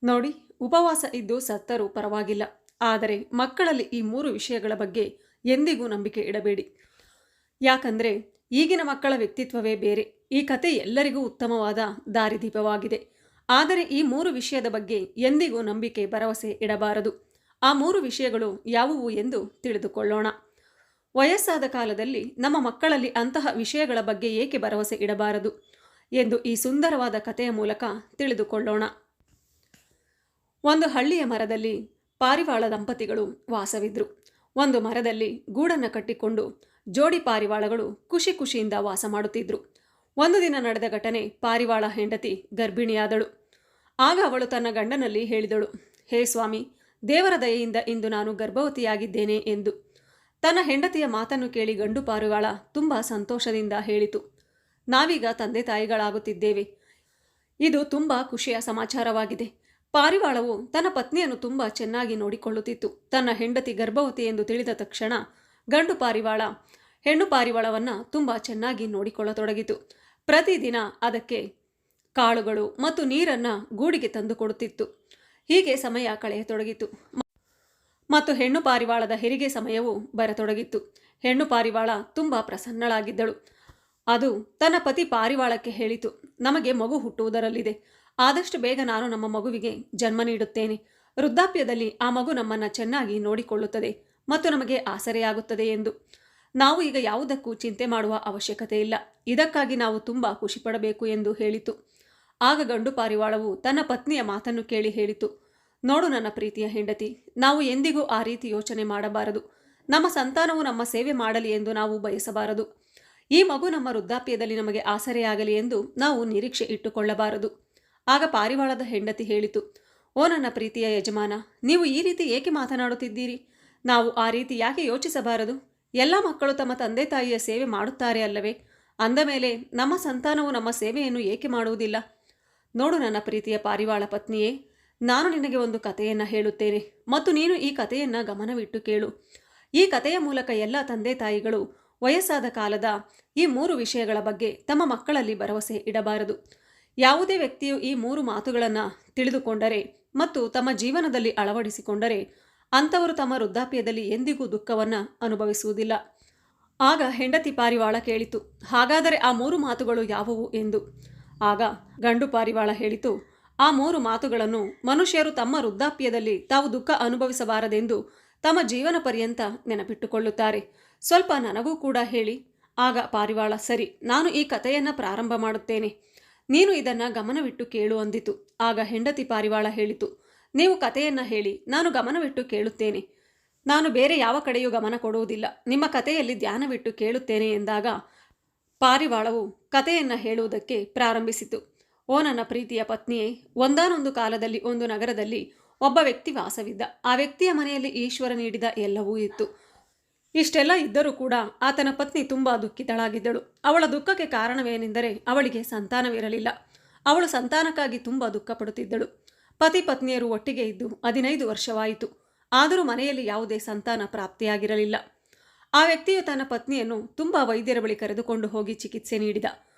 ನೋಡಿ, ಉಪವಾಸ ಇದ್ದು ಸತ್ತರೂ ಪರವಾಗಿಲ್ಲ. ಆದರೆ ಮಕ್ಕಳಲ್ಲಿ ಈ 3 ವಿಷಯಗಳ ಬಗ್ಗೆ ಎಂದಿಗೂ ನಂಬಿಕೆ ಇಡಬೇಡಿ. ಯಾಕಂದ್ರೆ ಈಗಿನ ಮಕ್ಕಳ ವ್ಯಕ್ತಿತ್ವವೇ ಬೇರೆ. ಈ ಕತೆ ಎಲ್ಲರಿಗೂ ಉತ್ತಮವಾದ ದಾರಿದೀಪವಾಗಿದೆ. ಆದರೆ ಈ 3 ವಿಷಯದ ಬಗ್ಗೆ ಎಂದಿಗೂ ನಂಬಿಕೆ ಭರವಸೆ ಇಡಬಾರದು. ಆ 3 ವಿಷಯಗಳು ಯಾವುವು ಎಂದು ತಿಳಿದುಕೊಳ್ಳೋಣ. ವಯಸ್ಸಾದ ಕಾಲದಲ್ಲಿ ನಮ್ಮ ಮಕ್ಕಳಲ್ಲಿ ಅಂತಹ ವಿಷಯಗಳ ಬಗ್ಗೆ ಏಕೆ ಭರವಸೆ ಇಡಬಾರದು ಎಂದು ಈ ಸುಂದರವಾದ ಕಥೆಯ ಮೂಲಕ ತಿಳಿದುಕೊಳ್ಳೋಣ. ಒಂದು ಹಳ್ಳಿಯ ಮರದಲ್ಲಿ ಪಾರಿವಾಳ ದಂಪತಿಗಳು ವಾಸವಿದ್ರು. ಒಂದು ಮರದಲ್ಲಿ ಗೂಡನ್ನು ಕಟ್ಟಿಕೊಂಡು ಜೋಡಿ ಪಾರಿವಾಳಗಳು ಖುಷಿ ಖುಷಿಯಿಂದ ವಾಸ ಮಾಡುತ್ತಿದ್ರು. ಒಂದು ದಿನ ನಡೆದ ಘಟನೆ, ಪಾರಿವಾಳ ಹೆಂಡತಿ ಗರ್ಭಿಣಿಯಾದಳು. ಆಗ ಅವಳು ತನ್ನ ಗಂಡನಲ್ಲಿ ಹೇಳಿದಳು, ಹೇ ಸ್ವಾಮಿ, ದೇವರ ದಯೆಯಿಂದ ಇಂದು ನಾನು ಗರ್ಭವತಿಯಾಗಿದ್ದೇನೆ ಎಂದು. ತನ್ನ ಹೆಂಡತಿಯ ಮಾತನ್ನು ಕೇಳಿ ಗಂಡು ಪಾರಿವಾಳ ತುಂಬ ಸಂತೋಷದಿಂದ ಹೇಳಿತು, ನಾವೀಗ ತಂದೆ ತಾಯಿಗಳಾಗುತ್ತಿದ್ದೇವೆ. ಇದು ತುಂಬ ಖುಷಿಯ ಸಮಾಚಾರವಾಗಿದೆ. ಪಾರಿವಾಳವು ತನ್ನ ಪತ್ನಿಯನ್ನು ತುಂಬ ಚೆನ್ನಾಗಿ ನೋಡಿಕೊಳ್ಳುತ್ತಿತ್ತು. ತನ್ನ ಹೆಂಡತಿ ಗರ್ಭವತಿ ಎಂದು ತಿಳಿದ ತಕ್ಷಣ ಗಂಡು ಪಾರಿವಾಳ ಹೆಣ್ಣು ಪಾರಿವಾಳವನ್ನು ತುಂಬ ಚೆನ್ನಾಗಿ ನೋಡಿಕೊಳ್ಳತೊಡಗಿತು. ಪ್ರತಿದಿನ ಅದಕ್ಕೆ ಕಾಳುಗಳು ಮತ್ತು ನೀರನ್ನು ಗೂಡಿಗೆ ತಂದು ಕೊಡುತ್ತಿತ್ತು. ಹೀಗೆ ಸಮಯ ಕಳೆಯತೊಡಗಿತು ಮತ್ತು ಹೆಣ್ಣು ಪಾರಿವಾಳದ ಹೆರಿಗೆ ಸಮಯವು ಬರತೊಡಗಿತ್ತು. ಹೆಣ್ಣು ಪಾರಿವಾಳ ತುಂಬ ಪ್ರಸನ್ನಳಾಗಿದ್ದಳು. ಅದು ತನ್ನ ಪತಿ ಪಾರಿವಾಳಕ್ಕೆ ಹೇಳಿತು, ನಮಗೆ ಮಗು ಹುಟ್ಟುವುದರಲ್ಲಿದೆ. ಆದಷ್ಟು ಬೇಗ ನಾನು ನಮ್ಮ ಮಗುವಿಗೆ ಜನ್ಮ ನೀಡುತ್ತೇನೆ. ವೃದ್ಧಾಪ್ಯದಲ್ಲಿ ಆ ಮಗು ನಮ್ಮನ್ನು ಚೆನ್ನಾಗಿ ನೋಡಿಕೊಳ್ಳುತ್ತದೆ ಮತ್ತು ನಮಗೆ ಆಸರೆಯಾಗುತ್ತದೆ ಎಂದು. ನಾವು ಈಗ ಯಾವುದಕ್ಕೂ ಚಿಂತೆ ಮಾಡುವ ಅವಶ್ಯಕತೆ ಇಲ್ಲ. ಇದಕ್ಕಾಗಿ ನಾವು ತುಂಬ ಖುಷಿಪಡಬೇಕು ಎಂದು ಹೇಳಿತು. ಆಗ ಗಂಡು ಪಾರಿವಾಳವು ತನ್ನ ಪತ್ನಿಯ ಮಾತನ್ನು ಕೇಳಿ ಹೇಳಿತು, ನೋಡು ನನ್ನ ಪ್ರೀತಿಯ ಹೆಂಡತಿ, ನಾವು ಎಂದಿಗೂ ಆ ರೀತಿ ಯೋಚನೆ ಮಾಡಬಾರದು. ನಮ್ಮ ಸಂತಾನವು ನಮ್ಮ ಸೇವೆ ಮಾಡಲಿ ಎಂದು ನಾವು ಬಯಸಬಾರದು. ಈ ಮಗು ನಮ್ಮ ವೃದ್ಧಾಪ್ಯದಲ್ಲಿ ನಮಗೆ ಆಸರೆಯಾಗಲಿ ಎಂದು ನಾವು ನಿರೀಕ್ಷೆ ಇಟ್ಟುಕೊಳ್ಳಬಾರದು. ಆಗ ಪಾರಿವಾಳದ ಹೆಂಡತಿ ಹೇಳಿತು, ಓ ನನ್ನ ಪ್ರೀತಿಯ ಯಜಮಾನ, ನೀವು ಈ ರೀತಿ ಏಕೆ ಮಾತನಾಡುತ್ತಿದ್ದೀರಿ? ನಾವು ಆ ರೀತಿ ಯಾಕೆ ಯೋಚಿಸಬಾರದು? ಎಲ್ಲ ಮಕ್ಕಳು ತಮ್ಮ ತಂದೆ ತಾಯಿಯ ಸೇವೆ ಮಾಡುತ್ತಾರೆ ಅಲ್ಲವೇ? ಅಂದ ಮೇಲೆ ನಮ್ಮ ಸಂತಾನವು ನಮ್ಮ ಸೇವೆಯನ್ನು ಏಕೆ ಮಾಡುವುದಿಲ್ಲ? ನೋಡು ನನ್ನ ಪ್ರೀತಿಯ ಪಾರಿವಾಳ ಪತ್ನಿಯೇ, ನಾನು ನಿನಗೆ ಒಂದು ಕಥೆಯನ್ನು ಹೇಳುತ್ತೇನೆ ಮತ್ತು ನೀನು ಈ ಕಥೆಯನ್ನು ಗಮನವಿಟ್ಟು ಕೇಳು. ಈ ಕಥೆಯ ಮೂಲಕ ಎಲ್ಲ ತಂದೆ ತಾಯಿಗಳು ವಯಸ್ಸಾದ ಕಾಲದ ಈ 3 ವಿಷಯಗಳ ಬಗ್ಗೆ ತಮ್ಮ ಮಕ್ಕಳಲ್ಲಿ ಭರವಸೆ ಇಡಬಾರದು. ಯಾವುದೇ ವ್ಯಕ್ತಿಯು ಈ 3 ಮಾತುಗಳನ್ನು ತಿಳಿದುಕೊಂಡರೆ ಮತ್ತು ತಮ್ಮ ಜೀವನದಲ್ಲಿ ಅಳವಡಿಸಿಕೊಂಡರೆ ಅಂಥವರು ತಮ್ಮ ವೃದ್ಧಾಪ್ಯದಲ್ಲಿ ಎಂದಿಗೂ ದುಃಖವನ್ನು ಅನುಭವಿಸುವುದಿಲ್ಲ. ಆಗ ಹೆಂಡತಿ ಪಾರಿವಾಳ ಕೇಳಿತು, ಹಾಗಾದರೆ ಆ 3 ಮಾತುಗಳು ಯಾವುವು ಎಂದು. ಆಗ ಗಂಡು ಪಾರಿವಾಳ ಹೇಳಿತು, ಆ 3 ಮಾತುಗಳನ್ನು ಮನುಷ್ಯರು ತಮ್ಮ ವೃದ್ಧಾಪ್ಯದಲ್ಲಿ ತಾವು ದುಃಖ ಅನುಭವಿಸಬಾರದೆಂದು ತಮ್ಮ ಜೀವನ ಪರ್ಯಂತ ನೆನಪಿಟ್ಟುಕೊಳ್ಳುತ್ತಾರೆ. ಸ್ವಲ್ಪ ನನಗೂ ಕೂಡ ಹೇಳಿ. ಆಗ ಪಾರಿವಾಳ, ಸರಿ, ನಾನು ಈ ಕಥೆಯನ್ನು ಪ್ರಾರಂಭ ಮಾಡುತ್ತೇನೆ, ನೀನು ಇದನ್ನು ಗಮನವಿಟ್ಟು ಕೇಳು ಅಂದಿತು. ಆಗ ಹೆಂಡತಿ ಪಾರಿವಾಳ ಹೇಳಿತು, ನೀವು ಕಥೆಯನ್ನು ಹೇಳಿ, ನಾನು ಗಮನವಿಟ್ಟು ಕೇಳುತ್ತೇನೆ. ನಾನು ಬೇರೆ ಯಾವ ಕಡೆಯೂ ಗಮನ ಕೊಡುವುದಿಲ್ಲ, ನಿಮ್ಮ ಕಥೆಯಲ್ಲಿ ಧ್ಯಾನವಿಟ್ಟು ಕೇಳುತ್ತೇನೆ ಎಂದಾಗ ಪಾರಿವಾಳವು ಕಥೆಯನ್ನು ಹೇಳುವುದಕ್ಕೆ ಪ್ರಾರಂಭಿಸಿತು. ಓ ನನ್ನ ಪ್ರೀತಿಯ ಪತ್ನಿಯೇ, ಒಂದಾನೊಂದು ಕಾಲದಲ್ಲಿ ಒಂದು ನಗರದಲ್ಲಿ ಒಬ್ಬ ವ್ಯಕ್ತಿ ವಾಸವಿದ್ದ. ಆ ವ್ಯಕ್ತಿಯ ಮನೆಯಲ್ಲಿ ಈಶ್ವರ ನೀಡಿದ ಎಲ್ಲವೂ ಇತ್ತು. ಇಷ್ಟೆಲ್ಲ ಇದ್ದರೂ ಕೂಡ ಆತನ ಪತ್ನಿ ತುಂಬ ದುಃಖಿತಳಾಗಿದ್ದಳು. ಅವಳ ದುಃಖಕ್ಕೆ ಕಾರಣವೇನೆಂದರೆ ಅವಳಿಗೆ ಸಂತಾನವಿರಲಿಲ್ಲ. ಅವಳು ಸಂತಾನಕ್ಕಾಗಿ ತುಂಬ ದುಃಖಪಡುತ್ತಿದ್ದಳು. ಪತಿ ಪತ್ನಿಯರು ಒಟ್ಟಿಗೆ ಇದ್ದು 15 ವರ್ಷವಾಯಿತು. ಆದರೂ ಮನೆಯಲ್ಲಿ ಯಾವುದೇ ಸಂತಾನ ಪ್ರಾಪ್ತಿಯಾಗಿರಲಿಲ್ಲ. ಆ ವ್ಯಕ್ತಿಯು ತನ್ನ ಪತ್ನಿಯನ್ನು ತುಂಬ ವೈದ್ಯರ ಬಳಿ ಕರೆದುಕೊಂಡು ಹೋಗಿ ಚಿಕಿತ್ಸೆ ನೀಡಿದ.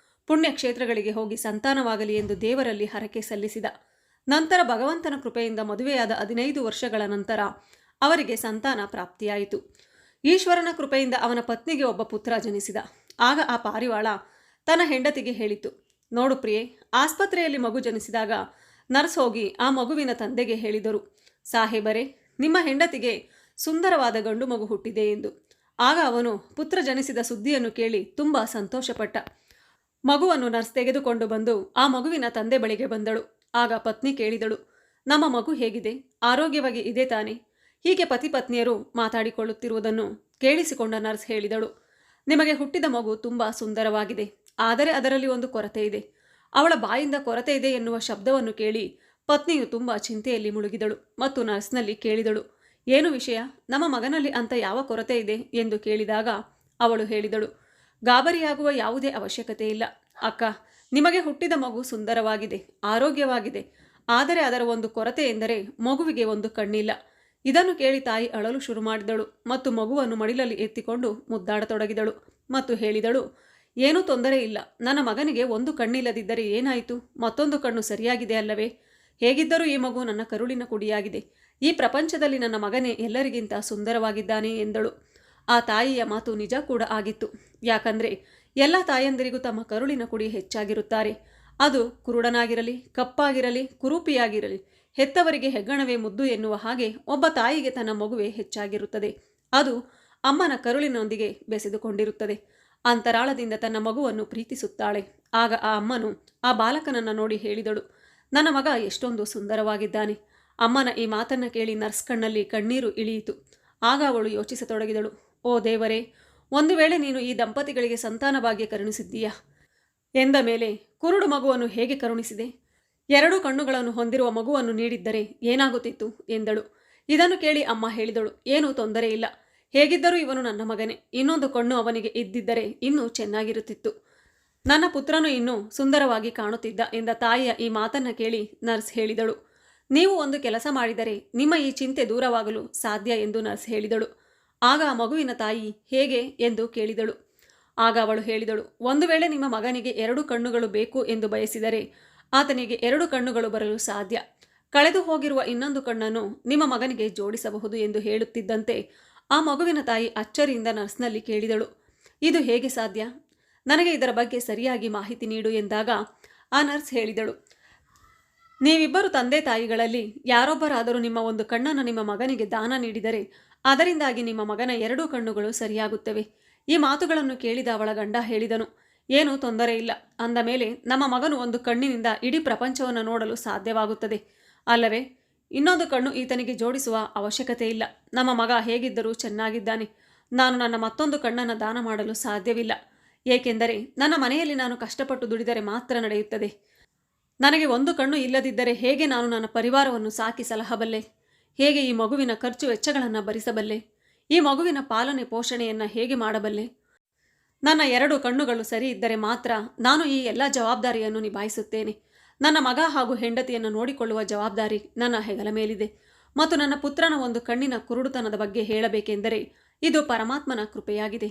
ಪುಣ್ಯಕ್ಷೇತ್ರಗಳಿಗೆ ಹೋಗಿ ಸಂತಾನವಾಗಲಿ ಎಂದು ದೇವರಲ್ಲಿ ಹರಕೆ ಸಲ್ಲಿಸಿದ. ನಂತರ ಭಗವಂತನ ಕೃಪೆಯಿಂದ ಮದುವೆಯಾದ 15 ವರ್ಷಗಳ ನಂತರ ಅವರಿಗೆ ಸಂತಾನ ಪ್ರಾಪ್ತಿಯಾಯಿತು. ಈಶ್ವರನ ಕೃಪೆಯಿಂದ ಅವನ ಪತ್ನಿಗೆ ಒಬ್ಬ ಪುತ್ರ ಜನಿಸಿದ. ಆಗ ಆ ಪಾರಿವಾಳ ತನ್ನ ಹೆಂಡತಿಗೆ ಹೇಳಿತು, ನೋಡು ಪ್ರಿಯೆ, ಆಸ್ಪತ್ರೆಯಲ್ಲಿ ಮಗು ಜನಿಸಿದಾಗ ನರ್ಸ್ ಹೋಗಿ ಆ ಮಗುವಿನ ತಂದೆಗೆ ಹೇಳಿದರು, ಸಾಹೇಬರೇ, ನಿಮ್ಮ ಹೆಂಡತಿಗೆ ಸುಂದರವಾದ ಗಂಡು ಮಗು ಹುಟ್ಟಿದೆ ಎಂದು. ಆಗ ಅವನು ಪುತ್ರ ಜನಿಸಿದ ಸುದ್ದಿಯನ್ನು ಕೇಳಿ ತುಂಬ ಸಂತೋಷಪಟ್ಟ. ಮಗುವನ್ನು ನರ್ಸ್ ತೆಗೆದುಕೊಂಡು ಬಂದು ಆ ಮಗುವಿನ ತಂದೆ ಬಳಿಗೆ ಬಂದಳು. ಆಗ ಪತ್ನಿ ಕೇಳಿದಳು, ನಮ್ಮ ಮಗು ಹೇಗಿದೆ? ಆರೋಗ್ಯವಾಗಿ ಇದೆ ತಾನೆ? ಹೀಗೆ ಪತಿ ಪತ್ನಿಯರು ಮಾತಾಡಿಕೊಳ್ಳುತ್ತಿರುವುದನ್ನು ಕೇಳಿಸಿಕೊಂಡ ನರ್ಸ್ ಹೇಳಿದಳು, ನಿಮಗೆ ಹುಟ್ಟಿದ ಮಗು ತುಂಬ ಸುಂದರವಾಗಿದೆ, ಆದರೆ ಅದರಲ್ಲಿ ಒಂದು ಕೊರತೆ ಇದೆ. ಅವಳ ಬಾಯಿಂದ ಕೊರತೆ ಇದೆ ಎನ್ನುವ ಶಬ್ದವನ್ನು ಕೇಳಿ ಪತ್ನಿಯು ತುಂಬ ಚಿಂತೆಯಲ್ಲಿ ಮುಳುಗಿದಳು ಮತ್ತು ನರ್ಸ್ನಲ್ಲಿ ಕೇಳಿದಳು, ಏನು ವಿಷಯ? ನಮ್ಮ ಮಗನಲ್ಲಿ ಅಂತ ಯಾವ ಕೊರತೆ ಇದೆ ಎಂದು ಕೇಳಿದಾಗ ಅವಳು ಹೇಳಿದಳು, ಗಾಬರಿಯಾಗುವ ಯಾವುದೇ ಅವಶ್ಯಕತೆ ಇಲ್ಲ ಅಕ್ಕ, ನಿಮಗೆ ಹುಟ್ಟಿದ ಮಗು ಸುಂದರವಾಗಿದೆ, ಆರೋಗ್ಯವಾಗಿದೆ, ಆದರೆ ಅದರ ಒಂದು ಕೊರತೆ ಎಂದರೆ ಮಗುವಿಗೆ ಒಂದು ಕಣ್ಣಿಲ್ಲ. ಇದನ್ನು ಕೇಳಿ ತಾಯಿ ಅಳಲು ಶುರು ಮಾಡಿದಳು ಮತ್ತು ಮಗುವನ್ನು ಮಡಿಲಲ್ಲಿ ಎತ್ತಿಕೊಂಡು ಮುದ್ದಾಡತೊಡಗಿದಳು ಮತ್ತು ಹೇಳಿದಳು, ಏನೂ ತೊಂದರೆ ಇಲ್ಲ, ನನ್ನ ಮಗನಿಗೆ ಒಂದು ಕಣ್ಣಿಲ್ಲದಿದ್ದರೆ ಏನಾಯಿತು? ಮತ್ತೊಂದು ಕಣ್ಣು ಸರಿಯಾಗಿದೆ ಅಲ್ಲವೇ? ಹೇಗಿದ್ದರೂ ಈ ಮಗು ನನ್ನ ಕರುಳಿನ ಕುಡಿಯಾಗಿದೆ. ಈ ಪ್ರಪಂಚದಲ್ಲಿ ನನ್ನ ಮಗನೇ ಎಲ್ಲರಿಗಿಂತ ಸುಂದರವಾಗಿದ್ದಾನೆ ಎಂದಳು. ಆ ತಾಯಿಯ ಮಾತು ನಿಜ ಕೂಡ ಆಗಿತ್ತು. ಯಾಕಂದರೆ ಎಲ್ಲ ತಾಯಂದಿರಿಗೂ ತಮ್ಮ ಕರುಳಿನ ಕುಡಿ ಹೆಚ್ಚಾಗಿರುತ್ತಾರೆ. ಅದು ಕುರುಡನಾಗಿರಲಿ, ಕಪ್ಪಾಗಿರಲಿ, ಕುರೂಪಿಯಾಗಿರಲಿ, ಹೆತ್ತವರಿಗೆ ಹೆಗ್ಗಣವೇ ಮುದ್ದು ಎನ್ನುವ ಹಾಗೆ ಒಬ್ಬ ತಾಯಿಗೆ ತನ್ನ ಮಗುವೇ ಹೆಚ್ಚಾಗಿರುತ್ತದೆ. ಅದು ಅಮ್ಮನ ಕರುಳಿನೊಂದಿಗೆ ಬೆಸೆದುಕೊಂಡಿರುತ್ತದೆ. ಅಂತರಾಳದಿಂದ ತನ್ನ ಮಗುವನ್ನು ಪ್ರೀತಿಸುತ್ತಾಳೆ. ಆಗ ಆ ಅಮ್ಮನು ಆ ಬಾಲಕನನ್ನು ನೋಡಿ ಹೇಳಿದಳು, ನನ್ನ ಮಗ ಎಷ್ಟೊಂದು ಸುಂದರವಾಗಿದ್ದಾನೆ. ಅಮ್ಮನ ಈ ಮಾತನ್ನು ಕೇಳಿ ನರ್ಸ್ ಕಣ್ಣಲ್ಲಿ ಕಣ್ಣೀರು ಇಳಿಯಿತು. ಆಗ ಅವಳು ಯೋಚಿಸತೊಡಗಿದಳು, ಓ ದೇವರೇ, ಒಂದು ವೇಳೆ ನೀನು ಈ ದಂಪತಿಗಳಿಗೆ ಸಂತಾನ ಭಾಗ್ಯ ಕರುಣಿಸಿದ್ದೀಯಾ ಎಂದ ಮೇಲೆ ಕುರುಡು ಮಗುವನ್ನು ಹೇಗೆ ಕರುಣಿಸಿದೆ? 2 ಕಣ್ಣುಗಳನ್ನು ಹೊಂದಿರುವ ಮಗುವನ್ನು ನೀಡಿದ್ದರೆ ಏನಾಗುತ್ತಿತ್ತು ಎಂದಳು. ಇದನ್ನು ಕೇಳಿ ಅಮ್ಮ ಹೇಳಿದಳು, ಏನೂ ತೊಂದರೆ ಇಲ್ಲ. ಹೇಗಿದ್ದರೂ ಇವನು ನನ್ನ ಮಗನೇ. ಇನ್ನೊಂದು ಕಣ್ಣು ಅವನಿಗೆ ಇದ್ದಿದ್ದರೆ ಇನ್ನೂ ಚೆನ್ನಾಗಿರುತ್ತಿತ್ತು. ನನ್ನ ಪುತ್ರನು ಇನ್ನೂ ಸುಂದರವಾಗಿ ಕಾಣುತ್ತಿದ್ದ ಎಂದ ತಾಯಿಯ ಈ ಮಾತನ್ನು ಕೇಳಿ ನರ್ಸ್ ಹೇಳಿದಳು, ನೀವು ಒಂದು ಕೆಲಸ ಮಾಡಿದರೆ ನಿಮ್ಮ ಈ ಚಿಂತೆ ದೂರವಾಗಲು ಸಾಧ್ಯ ಎಂದು ನರ್ಸ್ ಹೇಳಿದಳು. ಆಗ ಆ ಮಗುವಿನ ತಾಯಿ ಹೇಗೆ ಎಂದು ಕೇಳಿದಳು. ಆಗ ಅವಳು ಹೇಳಿದಳು, ಒಂದು ವೇಳೆ ನಿಮ್ಮ ಮಗನಿಗೆ 2 ಕಣ್ಣುಗಳು ಬೇಕು ಎಂದು ಬಯಸಿದರೆ ಆತನಿಗೆ 2 ಕಣ್ಣುಗಳು ಬರಲು ಸಾಧ್ಯ. ಕಳೆದು ಹೋಗಿರುವ ಇನ್ನೊಂದು ಕಣ್ಣನ್ನು ನಿಮ್ಮ ಮಗನಿಗೆ ಜೋಡಿಸಬಹುದು ಎಂದು ಹೇಳುತ್ತಿದ್ದಂತೆ ಆ ಮಗುವಿನ ತಾಯಿ ಅಚ್ಚರಿಯಿಂದ ನರ್ಸ್ನಲ್ಲಿ ಕೇಳಿದಳು, ಇದು ಹೇಗೆ ಸಾಧ್ಯ? ನನಗೆ ಇದರ ಬಗ್ಗೆ ಸರಿಯಾಗಿ ಮಾಹಿತಿ ನೀಡು ಎಂದಾಗ ಆ ನರ್ಸ್ ಹೇಳಿದಳು, ನೀವಿಬ್ಬರು ತಂದೆ ತಾಯಿಗಳಲ್ಲಿ ಯಾರೊಬ್ಬರಾದರೂ ನಿಮ್ಮ ಒಂದು ಕಣ್ಣನ್ನು ನಿಮ್ಮ ಮಗನಿಗೆ ದಾನ ನೀಡಿದರೆ ಅದರಿಂದಾಗಿ ನಿಮ್ಮ ಮಗನ 2 ಕಣ್ಣುಗಳು ಸರಿಯಾಗುತ್ತವೆ. ಈ ಮಾತುಗಳನ್ನು ಕೇಳಿದ ಅವಳ ಗಂಡ ಹೇಳಿದನು, ಏನೂ ತೊಂದರೆ ಇಲ್ಲ. ಅಂದ ಮೇಲೆ ನಮ್ಮ ಮಗನು ಒಂದು ಕಣ್ಣಿನಿಂದ ಇಡೀ ಪ್ರಪಂಚವನ್ನು ನೋಡಲು ಸಾಧ್ಯವಾಗುತ್ತದೆ ಅಲ್ಲವೇ? ಇನ್ನೊಂದು ಕಣ್ಣು ಈತನಿಗೆ ಜೋಡಿಸುವ ಅವಶ್ಯಕತೆ ಇಲ್ಲ. ನಮ್ಮ ಮಗ ಹೇಗಿದ್ದರೂ ಚೆನ್ನಾಗಿದ್ದಾನೆ. ನಾನು ನನ್ನ ಮತ್ತೊಂದು ಕಣ್ಣನ್ನು ದಾನ ಮಾಡಲು ಸಾಧ್ಯವಿಲ್ಲ. ಏಕೆಂದರೆ ನನ್ನ ಮನೆಯಲ್ಲಿ ನಾನು ಕಷ್ಟಪಟ್ಟು ದುಡಿದರೆ ಮಾತ್ರ ನಡೆಯುತ್ತದೆ. ನನಗೆ ಒಂದು ಕಣ್ಣು ಇಲ್ಲದಿದ್ದರೆ ಹೇಗೆ ನಾನು ನನ್ನ ಪರಿವಾರವನ್ನು ಸಾಕಿ ಸಲಹಬಲ್ಲೆ? ಹೇಗೆ ಈ ಮಗುವಿನ ಖರ್ಚು ವೆಚ್ಚಗಳನ್ನು ಭರಿಸಬಲ್ಲೆ? ಈ ಮಗುವಿನ ಪಾಲನೆ ಪೋಷಣೆಯನ್ನು ಹೇಗೆ ಮಾಡಬಲ್ಲೆ? ನನ್ನ 2 ಕಣ್ಣುಗಳು ಸರಿ ಇದ್ದರೆ ಮಾತ್ರ ನಾನು ಈ ಎಲ್ಲ ಜವಾಬ್ದಾರಿಯನ್ನು ನಿಭಾಯಿಸುತ್ತೇನೆ. ನನ್ನ ಮಗ ಹಾಗೂ ಹೆಂಡತಿಯನ್ನು ನೋಡಿಕೊಳ್ಳುವ ಜವಾಬ್ದಾರಿ ನನ್ನ ಹೆಗಲ ಮೇಲಿದೆ. ಮತ್ತು ನನ್ನ ಪುತ್ರನ ಒಂದು ಕಣ್ಣಿನ ಕುರುಡುತನದ ಬಗ್ಗೆ ಹೇಳಬೇಕೆಂದರೆ ಇದು ಪರಮಾತ್ಮನ ಕೃಪೆಯಾಗಿದೆ.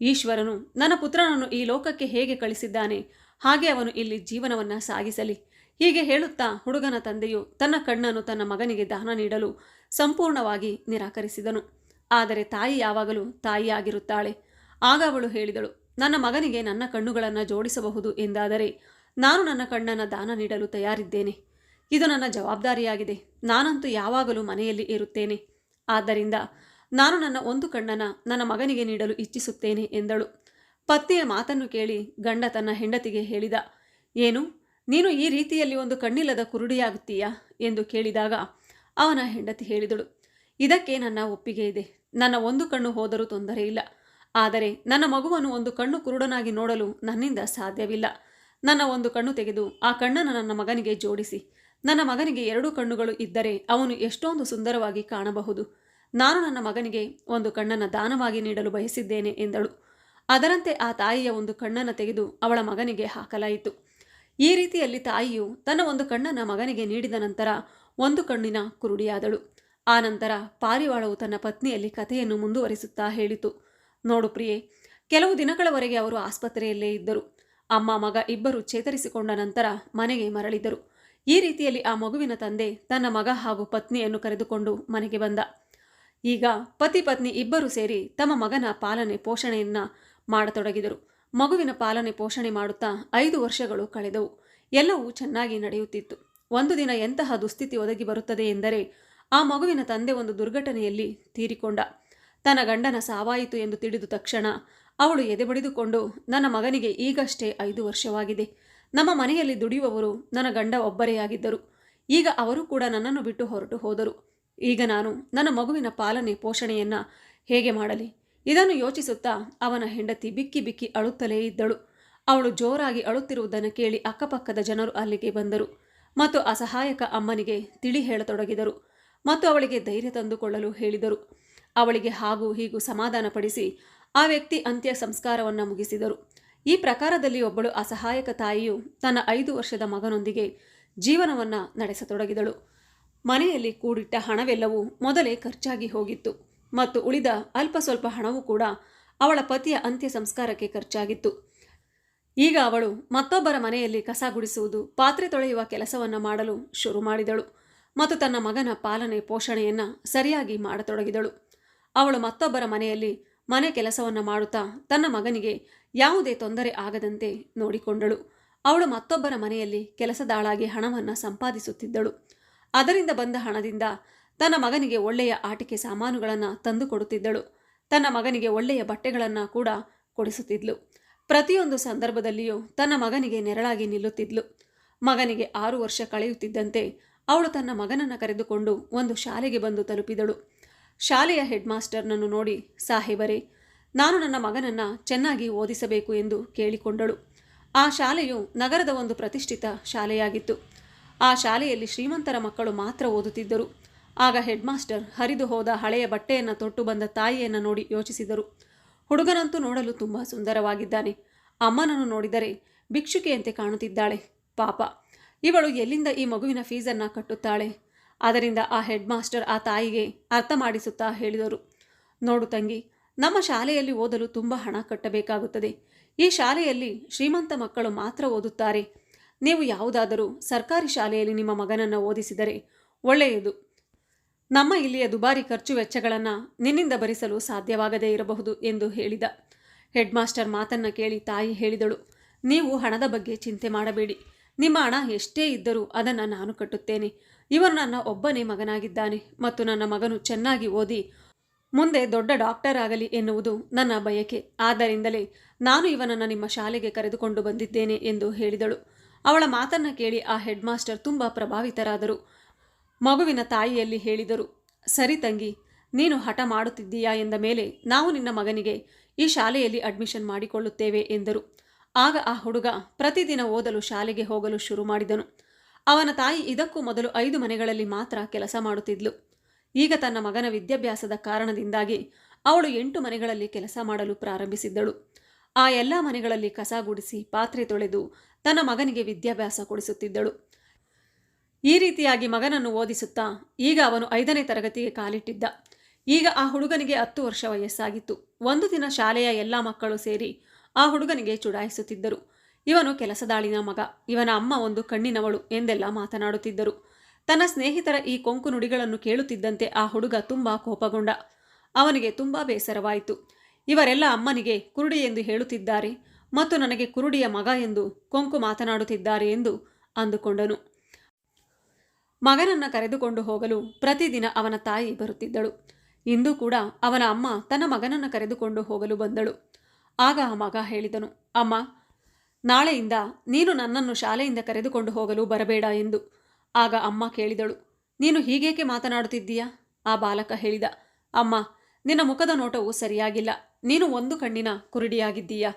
ಈಶ್ವರನು ನನ್ನ ಪುತ್ರನನ್ನು ಈ ಲೋಕಕ್ಕೆ ಹೇಗೆ ಕಳಿಸಿದ್ದಾನೆ ಹಾಗೆ ಅವನು ಇಲ್ಲಿ ಜೀವನವನ್ನು ಸಾಗಿಸಲಿ. ಹೀಗೆ ಹೇಳುತ್ತಾ ಹುಡುಗನ ತಂದೆಯು ತನ್ನ ಕಣ್ಣನ್ನು ತನ್ನ ಮಗನಿಗೆ ದಾನ ನೀಡಲು ಸಂಪೂರ್ಣವಾಗಿ ನಿರಾಕರಿಸಿದನು. ಆದರೆ ತಾಯಿ ಯಾವಾಗಲೂ ತಾಯಿಯಾಗಿರುತ್ತಾಳೆ. ಆಗ ಅವಳು ಹೇಳಿದಳು, ನನ್ನ ಮಗನಿಗೆ ನನ್ನ ಕಣ್ಣುಗಳನ್ನು ಜೋಡಿಸಬಹುದು ಎಂದಾದರೆ ನಾನು ನನ್ನ ಕಣ್ಣನ್ನು ದಾನ ನೀಡಲು ತಯಾರಿದ್ದೇನೆ. ಇದು ನನ್ನ ಜವಾಬ್ದಾರಿಯಾಗಿದೆ. ನಾನಂತೂ ಯಾವಾಗಲೂ ಮನೆಯಲ್ಲಿ ಇರುತ್ತೇನೆ. ಆದ್ದರಿಂದ ನಾನು ನನ್ನ ಒಂದು ಕಣ್ಣನ್ನು ನನ್ನ ಮಗನಿಗೆ ನೀಡಲು ಇಚ್ಛಿಸುತ್ತೇನೆ ಎಂದಳು. ಪತ್ನಿಯ ಮಾತನ್ನು ಕೇಳಿ ಗಂಡ ತನ್ನ ಹೆಂಡತಿಗೆ ಹೇಳಿದ, ಏನು, ನೀನು ಈ ರೀತಿಯಲ್ಲಿ ಒಂದು ಕಣ್ಣಿಲ್ಲದ ಕುರುಡಿಯಾಗುತ್ತೀಯಾ ಎಂದು ಕೇಳಿದಾಗ ಅವನ ಹೆಂಡತಿ ಹೇಳಿದಳು, ಇದಕ್ಕೆ ನನ್ನ ಒಪ್ಪಿಗೆ ಇದೆ. ನನ್ನ ಒಂದು ಕಣ್ಣು ಹೋದರೂ ತೊಂದರೆ ಇಲ್ಲ. ಆದರೆ ನನ್ನ ಮಗುವನ್ನು ಒಂದು ಕಣ್ಣು ಕುರುಡನಾಗಿ ನೋಡಲು ನನ್ನಿಂದ ಸಾಧ್ಯವಿಲ್ಲ. ನನ್ನ ಒಂದು ಕಣ್ಣು ತೆಗೆದು ಆ ಕಣ್ಣನ್ನು ನನ್ನ ಮಗನಿಗೆ ಜೋಡಿಸಿ ನನ್ನ ಮಗನಿಗೆ 2 ಕಣ್ಣುಗಳು ಇದ್ದರೆ ಅವನು ಎಷ್ಟೊಂದು ಸುಂದರವಾಗಿ ಕಾಣಬಹುದು. ನಾನು ನನ್ನ ಮಗನಿಗೆ ಒಂದು ಕಣ್ಣನ್ನು ದಾನವಾಗಿ ನೀಡಲು ಬಯಸಿದ್ದೇನೆ ಎಂದಳು. ಅದರಂತೆ ಆ ತಾಯಿಯ ಒಂದು ಕಣ್ಣನ್ನು ತೆಗೆದು ಅವಳ ಮಗನಿಗೆ ಹಾಕಲಾಯಿತು. ಈ ರೀತಿಯಲ್ಲಿ ತಾಯಿಯು ತನ್ನ ಒಂದು ಕಣ್ಣನ್ನು ಮಗನಿಗೆ ನೀಡಿದ ನಂತರ ಒಂದು ಕಣ್ಣಿನ ಕುರುಡಿಯಾದಳು. ಆ ನಂತರ ಪಾರಿವಾಳವು ತನ್ನ ಪತ್ನಿಯಲ್ಲಿ ಕಥೆಯನ್ನು ಮುಂದುವರಿಸುತ್ತಾ ಹೇಳಿತು, ನೋಡು ಪ್ರಿಯೆ, ಕೆಲವು ದಿನಗಳವರೆಗೆ ಅವರು ಆಸ್ಪತ್ರೆಯಲ್ಲೇ ಇದ್ದರು. ಅಮ್ಮ ಮಗ ಇಬ್ಬರು ಚೇತರಿಸಿಕೊಂಡ ನಂತರ ಮನೆಗೆ ಮರಳಿದರು. ಈ ರೀತಿಯಲ್ಲಿ ಆ ಮಗುವಿನ ತಂದೆ ತನ್ನ ಮಗ ಹಾಗೂ ಪತ್ನಿಯನ್ನು ಕರೆದುಕೊಂಡು ಮನೆಗೆ ಬಂದ. ಈಗ ಪತಿ ಪತ್ನಿ ಇಬ್ಬರು ಸೇರಿ ತಮ್ಮ ಮಗನ ಪಾಲನೆ ಪೋಷಣೆಯನ್ನು ಮಾಡತೊಡಗಿದರು. ಮಗುವಿನ ಪಾಲನೆ ಪೋಷಣೆ ಮಾಡುತ್ತಾ 5 ವರ್ಷಗಳು ಕಳೆದವು. ಎಲ್ಲವೂ ಚೆನ್ನಾಗಿ ನಡೆಯುತ್ತಿತ್ತು. ಒಂದು ದಿನ ಎಂತಹ ದುಸ್ಥಿತಿ ಒದಗಿ ಬರುತ್ತದೆ ಎಂದರೆ ಆ ಮಗುವಿನ ತಂದೆ ಒಂದು ದುರ್ಘಟನೆಯಲ್ಲಿ ತೀರಿಕೊಂಡ. ತನ್ನ ಗಂಡನ ಸಾವಾಯಿತು ಎಂದು ತಿಳಿದ ತಕ್ಷಣ ಅವಳು ಎದೆಬಡಿದುಕೊಂಡು, ನನ್ನ ಮಗನಿಗೆ ಈಗಷ್ಟೇ 5 ವರ್ಷವಾಗಿದೆ. ನಮ್ಮ ಮನೆಯಲ್ಲಿ ದುಡಿಯುವವರು ನನ್ನ ಗಂಡ ಒಬ್ಬರೇ ಆಗಿದ್ದರು. ಈಗ ಅವರು ಕೂಡ ನನ್ನನ್ನು ಬಿಟ್ಟು ಹೊರಟು ಹೋದರು. ಈಗ ನಾನು ನನ್ನ ಮಗುವಿನ ಪಾಲನೆ ಪೋಷಣೆಯನ್ನು ಹೇಗೆ ಮಾಡಲಿ? ಇದನ್ನು ಯೋಚಿಸುತ್ತಾ ಅವನ ಹೆಂಡತಿ ಬಿಕ್ಕಿ ಬಿಕ್ಕಿ ಅಳುತ್ತಲೇ ಇದ್ದಳು. ಅವಳು ಜೋರಾಗಿ ಅಳುತ್ತಿರುವುದನ್ನು ಕೇಳಿ ಅಕ್ಕಪಕ್ಕದ ಜನರು ಅಲ್ಲಿಗೆ ಬಂದರು ಮತ್ತು ಅಸಹಾಯಕ ಅಮ್ಮನಿಗೆ ತಿಳಿ ಹೇಳತೊಡಗಿದರು ಮತ್ತು ಅವಳಿಗೆ ಧೈರ್ಯ ತಂದುಕೊಳ್ಳಲು ಹೇಳಿದರು. ಅವಳಿಗೆ ಹಾಗೂ ಹೀಗೂ ಸಮಾಧಾನಪಡಿಸಿ ಆ ವ್ಯಕ್ತಿ ಅಂತ್ಯ ಸಂಸ್ಕಾರವನ್ನು ಮುಗಿಸಿದರು. ಈ ಪ್ರಕಾರದಲ್ಲಿ ಒಬ್ಬಳು ಅಸಹಾಯಕ ತಾಯಿಯು ತನ್ನ 5 ವರ್ಷದ ಮಗನೊಂದಿಗೆ ಜೀವನವನ್ನು ನಡೆಸತೊಡಗಿದಳು. ಮನೆಯಲ್ಲಿ ಕೂಡಿಟ್ಟ ಹಣವೆಲ್ಲವೂ ಮೊದಲೇ ಖರ್ಚಾಗಿ ಹೋಗಿತ್ತು ಮತ್ತು ಉಳಿದ ಅಲ್ಪ ಸ್ವಲ್ಪ ಹಣವೂ ಕೂಡ ಅವಳ ಪತಿಯ ಅಂತ್ಯ ಸಂಸ್ಕಾರಕ್ಕೆ ಖರ್ಚಾಗಿತ್ತು. ಈಗ ಅವಳು ಮತ್ತೊಬ್ಬರ ಮನೆಯಲ್ಲಿ ಕಸ ಗುಡಿಸುವುದು, ಪಾತ್ರೆ ತೊಳೆಯುವ ಕೆಲಸವನ್ನು ಮಾಡಲು ಶುರು ಮಾಡಿದಳು ಮತ್ತು ತನ್ನ ಮಗನ ಪಾಲನೆ ಪೋಷಣೆಯನ್ನು ಸರಿಯಾಗಿ ಮಾಡತೊಡಗಿದಳು. ಅವಳು ಮತ್ತೊಬ್ಬರ ಮನೆಯಲ್ಲಿ ಮನೆ ಕೆಲಸವನ್ನು ಮಾಡುತ್ತಾ ತನ್ನ ಮಗನಿಗೆ ಯಾವುದೇ ತೊಂದರೆ ಆಗದಂತೆ ನೋಡಿಕೊಂಡಳು. ಅವಳು ಮತ್ತೊಬ್ಬರ ಮನೆಯಲ್ಲಿ ಕೆಲಸದಾಳಾಗಿ ಹಣವನ್ನು ಸಂಪಾದಿಸುತ್ತಿದ್ದಳು. ಅದರಿಂದ ಬಂದ ಹಣದಿಂದ ತನ್ನ ಮಗನಿಗೆ ಒಳ್ಳೆಯ ಆಟಿಕೆ ಸಾಮಾನುಗಳನ್ನು ತಂದುಕೊಡುತ್ತಿದ್ದಳು. ತನ್ನ ಮಗನಿಗೆ ಒಳ್ಳೆಯ ಬಟ್ಟೆಗಳನ್ನು ಕೂಡ ಕೊಡಿಸುತ್ತಿದ್ಲು. ಪ್ರತಿಯೊಂದು ಸಂದರ್ಭದಲ್ಲಿಯೂ ತನ್ನ ಮಗನಿಗೆ ನೆರಳಾಗಿ ನಿಲ್ಲುತ್ತಿದ್ಲು. ಮಗನಿಗೆ 6 ವರ್ಷ ಕಳೆಯುತ್ತಿದ್ದಂತೆ ಅವಳು ತನ್ನ ಮಗನನ್ನು ಕರೆದುಕೊಂಡು ಒಂದು ಶಾಲೆಗೆ ಬಂದು ತಲುಪಿದಳು. ಶಾಲೆಯ ಹೆಡ್ ಮಾಸ್ಟರ್ನನ್ನು ನೋಡಿ, ಸಾಹೇಬರೇ, ನಾನು ನನ್ನ ಮಗನನ್ನು ಚೆನ್ನಾಗಿ ಓದಿಸಬೇಕು ಎಂದು ಕೇಳಿಕೊಂಡಳು. ಆ ಶಾಲೆಯು ನಗರದ ಒಂದು ಪ್ರತಿಷ್ಠಿತ ಶಾಲೆಯಾಗಿತ್ತು. ಆ ಶಾಲೆಯಲ್ಲಿ ಶ್ರೀಮಂತರ ಮಕ್ಕಳು ಮಾತ್ರ ಓದುತ್ತಿದ್ದರು. ಆಗ ಹೆಡ್ ಮಾಸ್ಟರ್ ಹರಿದು ಹೋದ ಹಳೆಯ ಬಟ್ಟೆಯನ್ನು ತೊಟ್ಟು ಬಂದ ತಾಯಿಯನ್ನು ನೋಡಿ ಯೋಚಿಸಿದರು. ಹುಡುಗನಂತೂ ನೋಡಲು ತುಂಬ ಸುಂದರವಾಗಿದ್ದಾನೆ. ಅಮ್ಮನನ್ನು ನೋಡಿದರೆ ಭಿಕ್ಷುಕಿಯಂತೆ ಕಾಣುತ್ತಿದ್ದಾಳೆ. ಪಾಪ, ಇವಳು ಎಲ್ಲಿಂದ ಈ ಮಗುವಿನ ಫೀಸನ್ನು ಕಟ್ಟುತ್ತಾಳೆ? ಅದರಿಂದ ಆ ಹೆಡ್ ಮಾಸ್ಟರ್ ಆ ತಾಯಿಗೆ ಅರ್ಥ ಮಾಡಿಸುತ್ತಾ ಹೇಳಿದರು, ನೋಡು ತಂಗಿ, ನಮ್ಮ ಶಾಲೆಯಲ್ಲಿ ಓದಲು ತುಂಬ ಹಣ ಕಟ್ಟಬೇಕಾಗುತ್ತದೆ. ಈ ಶಾಲೆಯಲ್ಲಿ ಶ್ರೀಮಂತ ಮಕ್ಕಳು ಮಾತ್ರ ಓದುತ್ತಾರೆ. ನೀವು ಯಾವುದಾದರೂ ಸರ್ಕಾರಿ ಶಾಲೆಯಲ್ಲಿ ನಿಮ್ಮ ಮಗನನ್ನು ಓದಿಸಿದರೆ ಒಳ್ಳೆಯದು. ನಮ್ಮ ಇಲ್ಲಿಯ ದುಬಾರಿ ಖರ್ಚು ವೆಚ್ಚಗಳನ್ನು ನಿನ್ನಿಂದ ಭರಿಸಲು ಸಾಧ್ಯವಾಗದೇ ಇರಬಹುದು ಎಂದು ಹೇಳಿದ. ಹೆಡ್ ಮಾಸ್ಟರ್ ಮಾತನ್ನು ಕೇಳಿ ತಾಯಿ ಹೇಳಿದಳು, ನೀವು ಹಣದ ಬಗ್ಗೆ ಚಿಂತೆ ಮಾಡಬೇಡಿ. ನಿಮ್ಮ ಹಣ ಎಷ್ಟೇ ಇದ್ದರೂ ಅದನ್ನು ನಾನು ಕಟ್ಟುತ್ತೇನೆ. ಇವನು ನನ್ನ ಒಬ್ಬನೇ ಮಗನಾಗಿದ್ದಾನೆ ಮತ್ತು ನನ್ನ ಮಗನು ಚೆನ್ನಾಗಿ ಓದಿ ಮುಂದೆ ದೊಡ್ಡ ಡಾಕ್ಟರ್ ಆಗಲಿ ಎನ್ನುವುದು ನನ್ನ ಬಯಕೆ. ಆದ್ದರಿಂದಲೇ ನಾನು ಇವನನ್ನು ನಿಮ್ಮ ಶಾಲೆಗೆ ಕರೆದುಕೊಂಡು ಬಂದಿದ್ದೇನೆ ಎಂದು ಹೇಳಿದಳು. ಅವಳ ಮಾತನ್ನು ಕೇಳಿ ಆ ಹೆಡ್ ಮಾಸ್ಟರ್ ತುಂಬ ಪ್ರಭಾವಿತರಾದರು. ಮಗುವಿನ ತಾಯಿಯಲ್ಲಿ ಹೇಳಿದರು, ಸರಿ ತಂಗಿ, ನೀನು ಹಠ ಮಾಡುತ್ತಿದ್ದೀಯಾ ಎಂದ ಮೇಲೆ ನಾವು ನಿನ್ನ ಮಗನಿಗೆ ಈ ಶಾಲೆಯಲ್ಲಿ ಅಡ್ಮಿಷನ್ ಮಾಡಿಕೊಳ್ಳುತ್ತೇವೆ ಎಂದರು. ಆಗ ಆ ಹುಡುಗ ಪ್ರತಿದಿನ ಓದಲು ಶಾಲೆಗೆ ಹೋಗಲು ಶುರು ಮಾಡಿದನು. ಅವನ ತಾಯಿ ಇದಕ್ಕೂ ಮೊದಲು 5 ಮನೆಗಳಲ್ಲಿ ಮಾತ್ರ ಕೆಲಸ ಮಾಡುತ್ತಿದ್ಲು. ಈಗ ತನ್ನ ಮಗನ ವಿದ್ಯಾಭ್ಯಾಸದ ಕಾರಣದಿಂದಾಗಿ ಅವಳು 8 ಮನೆಗಳಲ್ಲಿ ಕೆಲಸ ಮಾಡಲು ಪ್ರಾರಂಭಿಸಿದ್ದಳು. ಆ ಎಲ್ಲ ಮನೆಗಳಲ್ಲಿ ಕಸ ಗುಡಿಸಿ, ಪಾತ್ರೆ ತೊಳೆದು ತನ್ನ ಮಗನಿಗೆ ವಿದ್ಯಾಭ್ಯಾಸ ಕೊಡಿಸುತ್ತಿದ್ದಳು. ಈ ರೀತಿಯಾಗಿ ಮಗನನ್ನು ಓದಿಸುತ್ತಾ ಈಗ ಅವನು 5ನೇ ತರಗತಿಗೆ ಕಾಲಿಟ್ಟಿದ್ದ. ಈಗ ಆ ಹುಡುಗನಿಗೆ 10 ವರ್ಷ ವಯಸ್ಸಾಗಿತ್ತು. ಒಂದು ದಿನ ಶಾಲೆಯ ಎಲ್ಲ ಮಕ್ಕಳು ಸೇರಿ ಆ ಹುಡುಗನಿಗೆ ಚುಡಾಯಿಸುತ್ತಿದ್ದರು. ಇವನು ಕೆಲಸದಾಳಿನ ಮಗ, ಇವನ ಅಮ್ಮ ಒಂದು ಕಣ್ಣಿನವಳು ಎಂದೆಲ್ಲ ಮಾತನಾಡುತ್ತಿದ್ದರು. ತನ್ನ ಸ್ನೇಹಿತರ ಈ ಕೊಂಕು ನುಡಿಗಳನ್ನು ಕೇಳುತ್ತಿದ್ದಂತೆ ಆ ಹುಡುಗ ತುಂಬ ಕೋಪಗೊಂಡ. ಅವನಿಗೆ ತುಂಬ ಬೇಸರವಾಯಿತು. ಇವರೆಲ್ಲ ಅಮ್ಮನಿಗೆ ಕುರುಡಿ ಎಂದು ಹೇಳುತ್ತಿದ್ದಾರೆ ಮತ್ತು ನನಗೆ ಕುರುಡಿಯ ಮಗ ಎಂದು ಕೊಂಕು ಮಾತನಾಡುತ್ತಿದ್ದಾರೆ ಎಂದು ಅಂದುಕೊಂಡನು. ಮಗನನ್ನು ಕರೆದುಕೊಂಡು ಹೋಗಲು ಪ್ರತಿದಿನ ಅವನ ತಾಯಿ ಬರುತ್ತಿದ್ದಳು. ಇಂದು ಕೂಡ ಅವನ ಅಮ್ಮ ತನ್ನ ಮಗನನ್ನು ಕರೆದುಕೊಂಡು ಹೋಗಲು ಬಂದಳು. ಆಗ ಆ ಮಗ ಹೇಳಿದನು, ಅಮ್ಮ, ನಾಳೆಯಿಂದ ನೀನು ನನ್ನನ್ನು ಶಾಲೆಯಿಂದ ಕರೆದುಕೊಂಡು ಹೋಗಲು ಬರಬೇಡ ಎಂದು. ಆಗ ಅಮ್ಮ ಕೇಳಿದಳು, ನೀನು ಹೀಗೇಕೆ ಮಾತನಾಡುತ್ತಿದ್ದೀಯಾ? ಆ ಬಾಲಕ ಹೇಳಿದ, ಅಮ್ಮ, ನಿನ್ನ ಮುಖದ ನೋಟವು ಸರಿಯಾಗಿಲ್ಲ. ನೀನು ಒಂದು ಕಣ್ಣಿನ ಕುರುಡಿಯಾಗಿದ್ದೀಯಾ.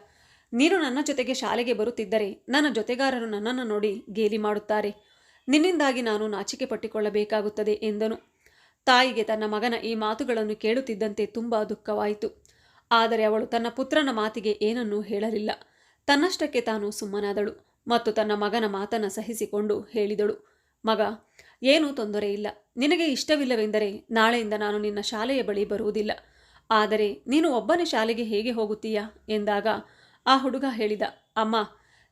ನೀನು ನನ್ನ ಜೊತೆಗೆ ಶಾಲೆಗೆ ಬರುತ್ತಿದ್ದರೆ ನನ್ನ ಜೊತೆಗಾರರು ನನ್ನನ್ನು ನೋಡಿ ಗೇಲಿ ಮಾಡುತ್ತಾರೆ. ನಿನ್ನಿಂದಾಗಿ ನಾನು ನಾಚಿಕೆ ಪಟ್ಟಿಕೊಳ್ಳಬೇಕಾಗುತ್ತದೆ ಎಂದನು. ತಾಯಿಗೆ ತನ್ನ ಮಗನ ಈ ಮಾತುಗಳನ್ನು ಕೇಳುತ್ತಿದ್ದಂತೆ ತುಂಬ ದುಃಖವಾಯಿತು. ಆದರೆ ಅವಳು ತನ್ನ ಪುತ್ರನ ಮಾತಿಗೆ ಏನನ್ನೂ ಹೇಳಲಿಲ್ಲ. ತನ್ನಷ್ಟಕ್ಕೆ ತಾನು ಸುಮ್ಮನಾದಳು ಮತ್ತು ತನ್ನ ಮಗನ ಮಾತನ್ನು ಸಹಿಸಿಕೊಂಡು ಹೇಳಿದಳು, ಮಗ, ಏನೂ ತೊಂದರೆ ಇಲ್ಲ. ನಿನಗೆ ಇಷ್ಟವಿಲ್ಲವೆಂದರೆ ನಾಳೆಯಿಂದ ನಾನು ನಿನ್ನ ಶಾಲೆಯ ಬಳಿ ಬರುವುದಿಲ್ಲ. ಆದರೆ ನೀನು ಒಬ್ಬನೇ ಶಾಲೆಗೆ ಹೇಗೆ ಹೋಗುತ್ತೀಯಾ ಎಂದಾಗ ಆ ಹುಡುಗ ಹೇಳಿದ, ಅಮ್ಮ,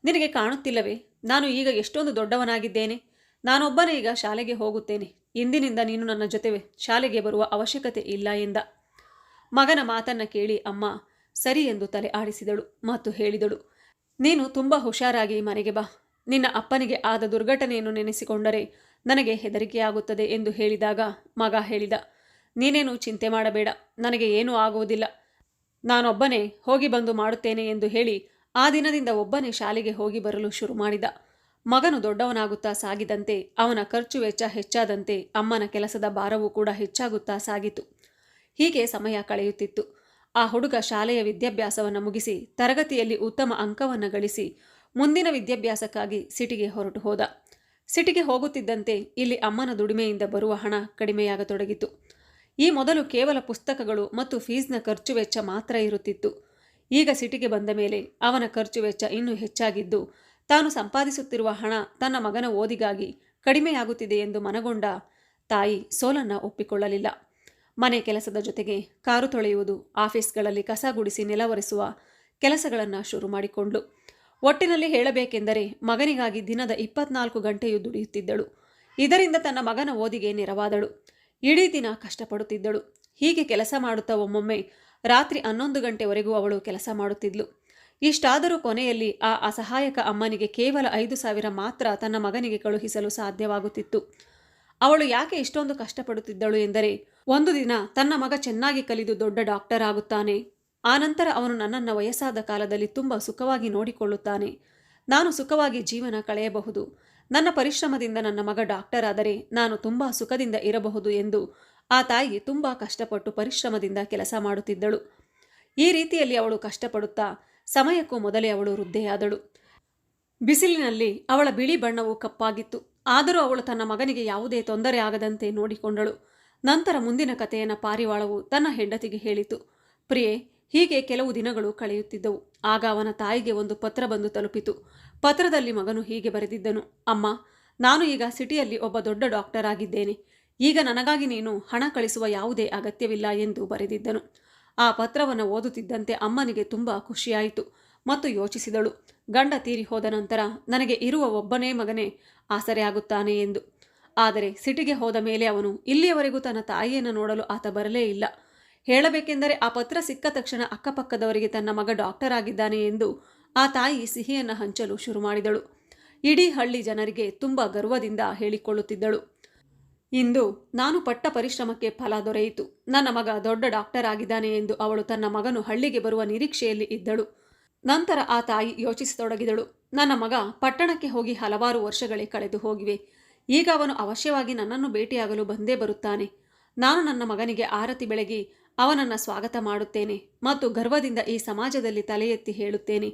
ನಿನಗೆ ಕಾಣುತ್ತಿಲ್ಲವೇ, ನಾನು ಈಗ ಎಷ್ಟೊಂದು ದೊಡ್ಡವನಾಗಿದ್ದೇನೆ. ನಾನೊಬ್ಬನೇ ಈಗ ಶಾಲೆಗೆ ಹೋಗುತ್ತೇನೆ. ಇಂದಿನಿಂದ ನೀನು ನನ್ನ ಜೊತೆ ಶಾಲೆಗೆ ಬರುವ ಅವಶ್ಯಕತೆ ಇಲ್ಲ ಎಂದ. ಮಗನ ಮಾತನ್ನು ಕೇಳಿ ಅಮ್ಮ ಸರಿ ಎಂದು ತಲೆ ಆಡಿಸಿದಳು ಮತ್ತು ಹೇಳಿದಳು, ನೀನು ತುಂಬ ಹುಷಾರಾಗಿ ಮನೆಗೆ ಬಾ. ನಿನ್ನ ಅಪ್ಪನಿಗೆ ಆದ ದುರ್ಘಟನೆಯನ್ನು ನೆನೆಸಿಕೊಂಡರೆ ನನಗೆ ಹೆದರಿಕೆಯಾಗುತ್ತದೆ ಎಂದು ಹೇಳಿದಾಗ ಮಗ ಹೇಳಿದ, ನೀನೇನು ಚಿಂತೆ ಮಾಡಬೇಡ, ನನಗೆ ಏನೂ ಆಗುವುದಿಲ್ಲ. ನಾನೊಬ್ಬನೇ ಹೋಗಿ ಬಂದು ಮಾಡುತ್ತೇನೆ ಎಂದು ಹೇಳಿ ಆ ದಿನದಿಂದ ಒಬ್ಬನೇ ಶಾಲೆಗೆ ಹೋಗಿ ಬರಲು ಶುರು ಮಾಡಿದ. ಮಗನು ದೊಡ್ಡವನಾಗುತ್ತಾ ಸಾಗಿದಂತೆ ಅವನ ಖರ್ಚು ವೆಚ್ಚ ಹೆಚ್ಚಾದಂತೆ ಅಮ್ಮನ ಕೆಲಸದ ಭಾರವೂ ಕೂಡ ಹೆಚ್ಚಾಗುತ್ತಾ ಸಾಗಿತು. ಹೀಗೆ ಸಮಯ ಕಳೆಯುತ್ತಿತ್ತು. ಆ ಹುಡುಗ ಶಾಲೆಯ ವಿದ್ಯಾಭ್ಯಾಸವನ್ನು ಮುಗಿಸಿ ತರಗತಿಯಲ್ಲಿ ಉತ್ತಮ ಅಂಕವನ್ನು ಗಳಿಸಿ ಮುಂದಿನ ವಿದ್ಯಾಭ್ಯಾಸಕ್ಕಾಗಿ ಸಿಟಿಗೆ ಹೊರಟು ಹೋದ. ಸಿಟಿಗೆ ಹೋಗುತ್ತಿದ್ದಂತೆ ಇಲ್ಲಿ ಅಮ್ಮನ ದುಡಿಮೆಯಿಂದ ಬರುವ ಹಣ ಕಡಿಮೆಯಾಗತೊಡಗಿತು. ಈ ಮೊದಲು ಕೇವಲ ಪುಸ್ತಕಗಳು ಮತ್ತು ಫೀಸ್ನ ಖರ್ಚು ವೆಚ್ಚ ಮಾತ್ರ ಇರುತ್ತಿತ್ತು. ಈಗ ಸಿಟಿಗೆ ಬಂದ ಮೇಲೆ ಅವನ ಖರ್ಚು ವೆಚ್ಚ ಇನ್ನೂ ಹೆಚ್ಚಾಗಿದ್ದು ತಾನು ಸಂಪಾದಿಸುತ್ತಿರುವ ಹಣ ತನ್ನ ಮಗನ ಓದಿಗಾಗಿ ಕಡಿಮೆಯಾಗುತ್ತಿದೆ ಎಂದು ಮನಗೊಂಡ ತಾಯಿ ಸೋಲನ್ನು ಒಪ್ಪಿಕೊಳ್ಳಲಿಲ್ಲ. ಮನೆ ಕೆಲಸದ ಜೊತೆಗೆ ಕಾರು ತೊಳೆಯುವುದು, ಆಫೀಸ್ಗಳಲ್ಲಿ ಕಸ ಗುಡಿಸಿ ನೆಲ ಒರೆಸುವ ಕೆಲಸಗಳನ್ನು ಶುರು ಮಾಡಿಕೊಂಡ್ಳು. ಒಟ್ಟಿನಲ್ಲಿ ಹೇಳಬೇಕೆಂದರೆ ಮಗನಿಗಾಗಿ ದಿನದ 24 ಗಂಟೆಯೂ ದುಡಿಯುತ್ತಿದ್ದಳು. ಇದರಿಂದ ತನ್ನ ಮಗನ ಓದಿಗೆ ನೆರವಾದಳು. ಇಡೀ ದಿನ ಕಷ್ಟಪಡುತ್ತಿದ್ದಳು. ಹೀಗೆ ಕೆಲಸ ಮಾಡುತ್ತಾ ಒಮ್ಮೊಮ್ಮೆ ರಾತ್ರಿ 11 ಗಂಟೆವರೆಗೂ ಅವಳು ಕೆಲಸ ಮಾಡುತ್ತಿದ್ಲು. ಇಷ್ಟಾದರೂ ಕೊನೆಯಲ್ಲಿ ಆ ಅಸಹಾಯಕ ಅಮ್ಮನಿಗೆ ಕೇವಲ 5,000 ಮಾತ್ರ ತನ್ನ ಮಗನಿಗೆ ಕಳುಹಿಸಲು ಸಾಧ್ಯವಾಗುತ್ತಿತ್ತು. ಅವಳು ಯಾಕೆ ಇಷ್ಟೊಂದು ಕಷ್ಟಪಡುತ್ತಿದ್ದಳು ಎಂದರೆ, ಒಂದು ದಿನ ತನ್ನ ಮಗ ಚೆನ್ನಾಗಿ ಕಲಿದು ದೊಡ್ಡ ಡಾಕ್ಟರ್ ಆಗುತ್ತಾನೆ. ಆನಂತರ ಅವನು ನನ್ನನ್ನು ವಯಸ್ಸಾದ ಕಾಲದಲ್ಲಿ ತುಂಬ ಸುಖವಾಗಿ ನೋಡಿಕೊಳ್ಳುತ್ತಾನೆ. ನಾನು ಸುಖವಾಗಿ ಜೀವನ ಕಳೆಯಬಹುದು. ನನ್ನ ಪರಿಶ್ರಮದಿಂದ ನನ್ನ ಮಗ ಡಾಕ್ಟರ್ ಆದರೆ ನಾನು ತುಂಬ ಸುಖದಿಂದ ಇರಬಹುದು ಎಂದು ಆ ತಾಯಿ ತುಂಬ ಕಷ್ಟಪಟ್ಟು ಪರಿಶ್ರಮದಿಂದ ಕೆಲಸ ಮಾಡುತ್ತಿದ್ದಳು. ಈ ರೀತಿಯಲ್ಲಿ ಅವಳು ಕಷ್ಟಪಡುತ್ತಾ ಸಮಯಕ್ಕೂ ಮೊದಲೇ ಅವಳು ವೃದ್ಧೆಯಾದಳು. ಬಿಸಿಲಿನಲ್ಲಿ ಅವಳ ಬಿಳಿ ಬಣ್ಣವು ಕಪ್ಪಾಗಿತ್ತು. ಆದರೂ ಅವಳು ತನ್ನ ಮಗನಿಗೆ ಯಾವುದೇ ತೊಂದರೆ ಆಗದಂತೆ ನೋಡಿಕೊಂಡಳು. ನಂತರ ಮುಂದಿನ ಕಥೆಯನ್ನು ಪಾರಿವಾಳವು ತನ್ನ ಹೆಂಡತಿಗೆ ಹೇಳಿತು. ಪ್ರಿಯೆ, ಹೀಗೆ ಕೆಲವು ದಿನಗಳು ಕಳೆಯುತ್ತಿದ್ದವು. ಆಗ ಅವನ ತಾಯಿಗೆ ಒಂದು ಪತ್ರ ಬಂದು ತಲುಪಿತು. ಪತ್ರದಲ್ಲಿ ಮಗನು ಹೀಗೆ ಬರೆದಿದ್ದನು. ಅಮ್ಮ, ನಾನು ಈಗ ಸಿಟಿಯಲ್ಲಿ ಒಬ್ಬ ದೊಡ್ಡ ಡಾಕ್ಟರ್ ಆಗಿದ್ದೇನೆ. ಈಗ ನನಗಾಗಿ ನೀನು ಹಣ ಕಳಿಸುವ ಯಾವುದೇ ಅಗತ್ಯವಿಲ್ಲ ಎಂದು ಬರೆದಿದ್ದನು. ಆ ಪತ್ರವನ್ನು ಓದುತ್ತಿದ್ದಂತೆ ಅಮ್ಮನಿಗೆ ತುಂಬ ಖುಷಿಯಾಯಿತು ಮತ್ತು ಯೋಚಿಸಿದಳು, ಗಂಡ ತೀರಿ ಹೋದ ನಂತರ ನನಗೆ ಇರುವ ಒಬ್ಬನೇ ಮಗನೇ ಆಸರೆಯಾಗುತ್ತಾನೆ ಎಂದು. ಆದರೆ ಸಿಟಿಗೆ ಹೋದ ಮೇಲೆ ಅವನು ಇಲ್ಲಿಯವರೆಗೂ ತನ್ನ ತಾಯಿಯನ್ನು ನೋಡಲು ಆತ ಬರಲೇ ಇಲ್ಲ. ಹೇಳಬೇಕೆಂದರೆ ಆ ಪತ್ರ ಸಿಕ್ಕ ತಕ್ಷಣ ಅಕ್ಕಪಕ್ಕದವರಿಗೆ ತನ್ನ ಮಗ ಡಾಕ್ಟರ್ ಆಗಿದ್ದಾನೆ ಎಂದು ಆ ತಾಯಿ ಸಿಹಿಯನ್ನು ಹಂಚಲು ಶುರು ಮಾಡಿದಳು. ಇಡೀ ಹಳ್ಳಿ ಜನರಿಗೆ ತುಂಬ ಗರ್ವದಿಂದ ಹೇಳಿಕೊಳ್ಳುತ್ತಿದ್ದಳು, ಇಂದು ನಾನು ಪಟ್ಟ ಪರಿಶ್ರಮಕ್ಕೆ ಫಲ ದೊರೆಯಿತು. ನನ್ನ ಮಗ ದೊಡ್ಡ ಡಾಕ್ಟರ್ ಆಗಿದ್ದಾನೆ ಎಂದು ಅವಳು ತನ್ನ ಮಗನು ಹಳ್ಳಿಗೆ ಬರುವ ನಿರೀಕ್ಷೆಯಲ್ಲಿ ಇದ್ದಳು. ನಂತರ ಆ ತಾಯಿ ಯೋಚಿಸತೊಡಗಿದಳು, ನನ್ನ ಮಗ ಪಟ್ಟಣಕ್ಕೆ ಹೋಗಿ ಹಲವಾರು ವರ್ಷಗಳೇ ಕಳೆದು ಹೋಗಿವೆ. ಈಗ ಅವನು ಅವಶ್ಯವಾಗಿ ನನ್ನನ್ನು ಭೇಟಿಯಾಗಲು ಬಂದೇ ಬರುತ್ತಾನೆ. ನಾನು ನನ್ನ ಮಗನಿಗೆ ಆರತಿ ಬೆಳಗಿ ಅವನನ್ನು ಸ್ವಾಗತ ಮಾಡುತ್ತೇನೆ ಮತ್ತು ಗರ್ವದಿಂದ ಈ ಸಮಾಜದಲ್ಲಿ ತಲೆ ಎತ್ತಿ ಹೇಳುತ್ತೇನೆ,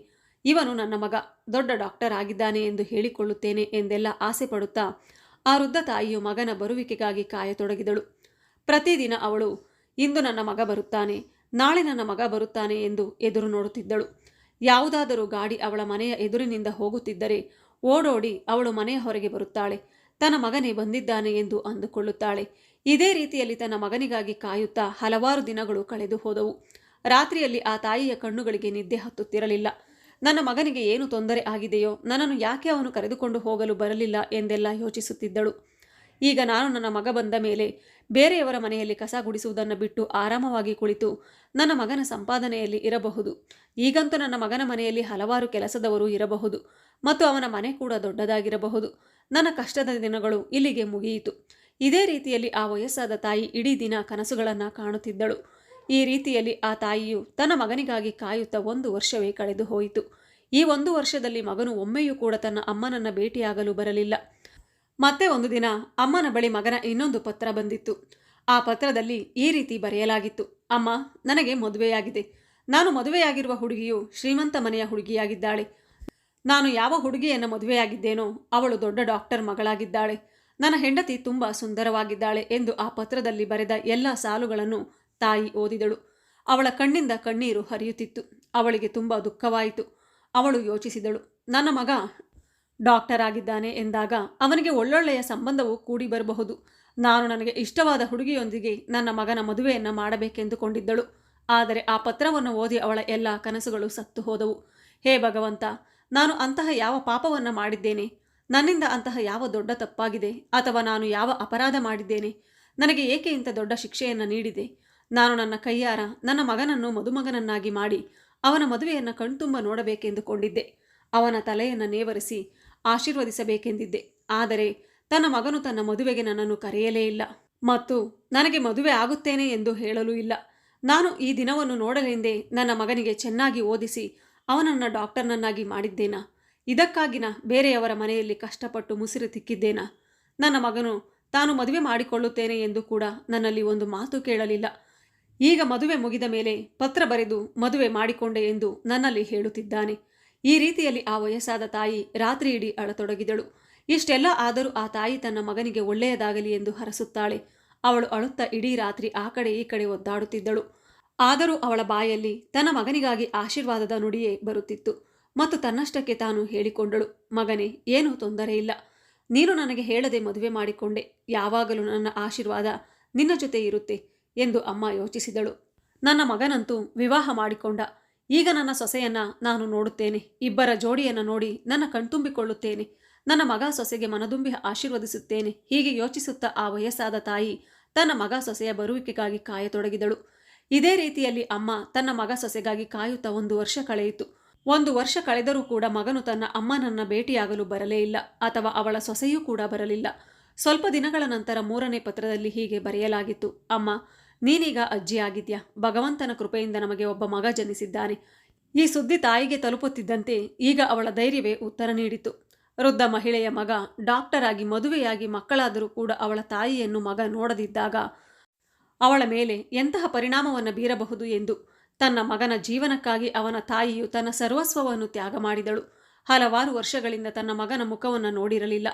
ಇವನು ನನ್ನ ಮಗ ದೊಡ್ಡ ಡಾಕ್ಟರ್ ಆಗಿದ್ದಾನೆ ಎಂದು ಹೇಳಿಕೊಳ್ಳುತ್ತೇನೆ ಎಂದೆಲ್ಲ ಆಸೆ ಪಡುತ್ತಾ ಆ ವೃದ್ಧ ತಾಯಿಯು ಮಗನ ಬರುವಿಕೆಗಾಗಿ ಕಾಯತೊಡಗಿದಳು. ಪ್ರತಿದಿನ ಅವಳು ಇಂದು ನನ್ನ ಮಗ ಬರುತ್ತಾನೆ, ನಾಳೆ ನನ್ನ ಮಗ ಬರುತ್ತಾನೆ ಎಂದು ಎದುರು ನೋಡುತ್ತಿದ್ದಳು. ಯಾವುದಾದರೂ ಗಾಡಿ ಅವಳ ಮನೆಯ ಎದುರಿನಿಂದ ಹೋಗುತ್ತಿದ್ದರೆ ಓಡೋಡಿ ಅವಳು ಮನೆಯ ಹೊರಗೆ ಬರುತ್ತಾಳೆ. ತನ್ನ ಮಗನೇ ಬಂದಿದ್ದಾನೆ ಎಂದು ಅಂದುಕೊಳ್ಳುತ್ತಾಳೆ. ಇದೇ ರೀತಿಯಲ್ಲಿ ತನ್ನ ಮಗನಿಗಾಗಿ ಕಾಯುತ್ತಾ ಹಲವಾರು ದಿನಗಳು ಕಳೆದು ಹೋದವು. ರಾತ್ರಿಯಲ್ಲಿ ಆ ತಾಯಿಯ ಕಣ್ಣುಗಳಿಗೆ ನಿದ್ದೆ ಹತ್ತುತ್ತಿರಲಿಲ್ಲ. ನನ್ನ ಮಗನಿಗೆ ಏನು ತೊಂದರೆ ಆಗಿದೆಯೋ, ನನ್ನನ್ನು ಯಾಕೆ ಅವನು ಕರೆದುಕೊಂಡು ಹೋಗಲು ಬರಲಿಲ್ಲ ಎಂದೆಲ್ಲ ಯೋಚಿಸುತ್ತಿದ್ದಳು. ಈಗ ನಾನು ನನ್ನ ಮಗ ಬಂದ ಮೇಲೆ ಬೇರೆಯವರ ಮನೆಯಲ್ಲಿ ಕಸ ಗುಡಿಸುವುದನ್ನು ಬಿಟ್ಟು ಆರಾಮವಾಗಿ ಕುಳಿತು ನನ್ನ ಮಗನ ಸಂಪಾದನೆಯಲ್ಲಿ ಇರಬಹುದು. ಈಗಂತೂ ನನ್ನ ಮಗನ ಮನೆಯಲ್ಲಿ ಹಲವಾರು ಕೆಲಸದವರು ಇರಬಹುದು ಮತ್ತು ಅವನ ಮನೆ ಕೂಡ ದೊಡ್ಡದಾಗಿರಬಹುದು. ನನ್ನ ಕಷ್ಟದ ದಿನಗಳು ಇಲ್ಲಿಗೆ ಮುಗಿಯಿತು. ಇದೇ ರೀತಿಯಲ್ಲಿ ಆ ವಯಸ್ಸಾದ ತಾಯಿ ಇಡೀ ದಿನ ಕನಸುಗಳನ್ನು ಕಾಣುತ್ತಿದ್ದಳು. ಈ ರೀತಿಯಲ್ಲಿ ಆ ತಾಯಿಯು ತನ್ನ ಮಗನಿಗಾಗಿ ಕಾಯುತ್ತಾ 1 ವರ್ಷವೇ ಕಳೆದು ಹೋಯಿತು. ಈ 1 ವರ್ಷದಲ್ಲಿ ಮಗನು ಒಮ್ಮೆಯೂ ಕೂಡ ತನ್ನ ಅಮ್ಮನನ್ನು ಭೇಟಿಯಾಗಲು ಬರಲಿಲ್ಲ. ಮತ್ತೆ ಒಂದು ದಿನ ಅಮ್ಮನ ಬಳಿ ಮಗನ ಇನ್ನೊಂದು ಪತ್ರ ಬಂದಿತ್ತು. ಆ ಪತ್ರದಲ್ಲಿ ಈ ರೀತಿ ಬರೆಯಲಾಗಿತ್ತು, ಅಮ್ಮ, ನನಗೆ ಮದುವೆಯಾಗಿದೆ. ನಾನು ಮದುವೆಯಾಗಿರುವ ಹುಡುಗಿಯು ಶ್ರೀಮಂತ ಮನೆಯ ಹುಡುಗಿಯಾಗಿದ್ದಾಳೆ. ನಾನು ಯಾವ ಹುಡುಗಿಯನ್ನು ಮದುವೆಯಾಗಿದ್ದೇನೋ ಅವಳು ದೊಡ್ಡ ಡಾಕ್ಟರ್ ಮಗಳಾಗಿದ್ದಾಳೆ. ನನ್ನ ಹೆಂಡತಿ ತುಂಬ ಸುಂದರವಾಗಿದ್ದಾಳೆ ಎಂದು ಆ ಪತ್ರದಲ್ಲಿ ಬರೆದ ಎಲ್ಲ ಸಾಲುಗಳನ್ನು ತಾಯಿ ಓದಿದಳು. ಅವಳ ಕಣ್ಣಿಂದ ಕಣ್ಣೀರು ಹರಿಯುತ್ತಿತ್ತು. ಅವಳಿಗೆ ತುಂಬ ದುಃಖವಾಯಿತು. ಅವಳು ಯೋಚಿಸಿದಳು, ನನ್ನ ಮಗ ಡಾಕ್ಟರ್ ಆಗಿದ್ದಾನೆ ಎಂದಾಗ ಅವನಿಗೆ ಒಳ್ಳೊಳ್ಳೆಯ ಸಂಬಂಧವು ಕೂಡಿ ಬರಬಹುದು. ನಾನು ನನಗೆ ಇಷ್ಟವಾದ ಹುಡುಗಿಯೊಂದಿಗೆ ನನ್ನ ಮಗನ ಮದುವೆಯನ್ನು ಮಾಡಬೇಕೆಂದುಕೊಂಡಿದ್ದಳು. ಆದರೆ ಆ ಪತ್ರವನ್ನು ಓದಿ ಅವಳ ಎಲ್ಲ ಕನಸುಗಳು ಸತ್ತು ಹೋದವು. ಹೇ ಭಗವಂತ, ನಾನು ಅಂತಹ ಯಾವ ಪಾಪವನ್ನು ಮಾಡಿದ್ದೇನೆ? ನನ್ನಿಂದ ಅಂತಹ ಯಾವ ದೊಡ್ಡ ತಪ್ಪಾಗಿದೆ? ಅಥವಾ ನಾನು ಯಾವ ಅಪರಾಧ ಮಾಡಿದ್ದೇನೆ? ನನಗೆ ಏಕೆ ಇಂಥ ದೊಡ್ಡ ಶಿಕ್ಷೆಯನ್ನು ನೀಡಿದೆ? ನಾನು ನನ್ನ ಕೈಯಾರ ನನ್ನ ಮಗನನ್ನು ಮದುಮಗನನ್ನಾಗಿ ಮಾಡಿ ಅವನ ಮದುವೆಯನ್ನು ಕಣ್ತುಂಬ ನೋಡಬೇಕೆಂದುಕೊಂಡಿದ್ದೆ. ಅವನ ತಲೆಯನ್ನು ನೇವರಿಸಿ ಆಶೀರ್ವದಿಸಬೇಕೆಂದಿದ್ದೆ. ಆದರೆ ತನ್ನ ಮಗನು ತನ್ನ ಮದುವೆಗೆ ನನ್ನನ್ನು ಕರೆಯಲೇ ಇಲ್ಲ ಮತ್ತು ನನಗೆ ಮದುವೆ ಆಗುತ್ತೇನೆ ಎಂದು ಹೇಳಲೂ ಇಲ್ಲ. ನಾನು ಈ ದಿನವನ್ನು ನೋಡಲೆಂದೇ ನನ್ನ ಮಗನಿಗೆ ಚೆನ್ನಾಗಿ ಓದಿಸಿ ಅವನನ್ನು ಡಾಕ್ಟರ್ನನ್ನಾಗಿ ಮಾಡಿದ್ದೇನಾ? ಇದಕ್ಕಾಗಿನ ಬೇರೆಯವರ ಮನೆಯಲ್ಲಿ ಕಷ್ಟಪಟ್ಟು ಮುಸಿರು ತಿಕ್ಕಿದ್ದೇನಾ? ನನ್ನ ಮಗನು ತಾನು ಮದುವೆ ಮಾಡಿಕೊಳ್ಳುತ್ತೇನೆ ಎಂದು ಕೂಡ ನನ್ನಲ್ಲಿ ಒಂದು ಮಾತು ಕೇಳಲಿಲ್ಲ. ಈಗ ಮದುವೆ ಮುಗಿದ ಮೇಲೆ ಪತ್ರ ಬರೆದು ಮದುವೆ ಮಾಡಿಕೊಂಡೆ ಎಂದು ನನ್ನಲ್ಲಿ ಹೇಳುತ್ತಿದ್ದಾನೆ. ಈ ರೀತಿಯಲ್ಲಿ ಆ ವಯಸ್ಸಾದ ತಾಯಿ ರಾತ್ರಿ ಇಡೀ ಅಳತೊಡಗಿದಳು. ಇಷ್ಟೆಲ್ಲ ಆದರೂ ಆ ತಾಯಿ ತನ್ನ ಮಗನಿಗೆ ಒಳ್ಳೆಯದಾಗಲಿ ಎಂದು ಹರಸುತ್ತಾಳೆ. ಅವಳು ಅಳುತ್ತಾ ಇಡೀ ರಾತ್ರಿ ಆ ಕಡೆ ಈ ಕಡೆ ಒದ್ದಾಡುತ್ತಿದ್ದಳು. ಆದರೂ ಅವಳ ಬಾಯಲ್ಲಿ ತನ್ನ ಮಗನಿಗಾಗಿ ಆಶೀರ್ವಾದದ ನುಡಿಯೇ ಬರುತ್ತಿತ್ತು ಮತ್ತು ತನ್ನಷ್ಟಕ್ಕೆ ತಾನು ಹೇಳಿಕೊಂಡಳು, ಮಗನೇ, ಏನೂ ತೊಂದರೆ ಇಲ್ಲ. ನೀನು ನನಗೆ ಹೇಳದೆ ಮದುವೆ ಮಾಡಿಕೊಂಡೆ. ಯಾವಾಗಲೂ ನನ್ನ ಆಶೀರ್ವಾದ ನಿನ್ನ ಜೊತೆ ಇರುತ್ತೆ ಎಂದು ಅಮ್ಮ ಯೋಚಿಸಿದಳು. ನನ್ನ ಮಗನಂತೂ ವಿವಾಹ ಮಾಡಿಕೊಂಡ. ಈಗ ನನ್ನ ಸೊಸೆಯನ್ನ ನಾನು ನೋಡುತ್ತೇನೆ. ಇಬ್ಬರ ಜೋಡಿಯನ್ನು ನೋಡಿ ನನ್ನ ಕಣ್ತುಂಬಿಕೊಳ್ಳುತ್ತೇನೆ. ನನ್ನ ಮಗ ಸೊಸೆಗೆ ಮನದುಂಬಿ ಆಶೀರ್ವದಿಸುತ್ತೇನೆ. ಹೀಗೆ ಯೋಚಿಸುತ್ತಾ ಆ ವಯಸ್ಸಾದ ತಾಯಿ ತನ್ನ ಮಗ ಸೊಸೆಯ ಬರುವಿಕೆಗಾಗಿ ಕಾಯತೊಡಗಿದಳು. ಇದೇ ರೀತಿಯಲ್ಲಿ ಅಮ್ಮ ತನ್ನ ಮಗ ಸೊಸೆಗಾಗಿ ಕಾಯುತ್ತಾ 1 ವರ್ಷ ಕಳೆಯಿತು. 1 ವರ್ಷ ಕಳೆದರೂ ಕೂಡ ಮಗನು ತನ್ನ ಅಮ್ಮನನ್ನ ಭೇಟಿಯಾಗಲು ಬರಲೇ ಇಲ್ಲ, ಅಥವಾ ಅವಳ ಸೊಸೆಯೂ ಕೂಡ ಬರಲಿಲ್ಲ. ಸ್ವಲ್ಪ ದಿನಗಳ ನಂತರ 3ನೇ ಪತ್ರದಲ್ಲಿ ಹೀಗೆ ಬರೆಯಲಾಗಿತ್ತು: ಅಮ್ಮ, ನೀನೀಗ ಅಜ್ಜಿಯಾಗಿದ್ಯಾ. ಭಗವಂತನ ಕೃಪೆಯಿಂದ ನಮಗೆ ಒಬ್ಬ ಮಗ ಜನಿಸಿದ್ದಾನೆ. ಈ ಸುದ್ದಿ ತಾಯಿಗೆ ತಲುಪುತ್ತಿದ್ದಂತೆ ಈಗ ಅವಳ ಧೈರ್ಯವೇ ಉತ್ತರ ನೀಡಿತು. ವೃದ್ಧ ಮಹಿಳೆಯ ಮಗ ಡಾಕ್ಟರ್ ಆಗಿ ಮದುವೆಯಾಗಿ ಮಕ್ಕಳಾದರೂ ಕೂಡ ಅವಳ ತಾಯಿಯನ್ನು ಮಗ ನೋಡದಿದ್ದಾಗ ಅವಳ ಮೇಲೆ ಎಂತಹ ಪರಿಣಾಮವನ್ನು ಬೀರಬಹುದು ಎಂದು ತನ್ನ ಮಗನ ಜೀವನಕ್ಕಾಗಿ ಅವನ ತಾಯಿಯು ತನ್ನ ಸರ್ವಸ್ವವನ್ನು ತ್ಯಾಗ ಮಾಡಿದಳು. ಹಲವಾರು ವರ್ಷಗಳಿಂದ ತನ್ನ ಮಗನ ಮುಖವನ್ನು ನೋಡಿರಲಿಲ್ಲ.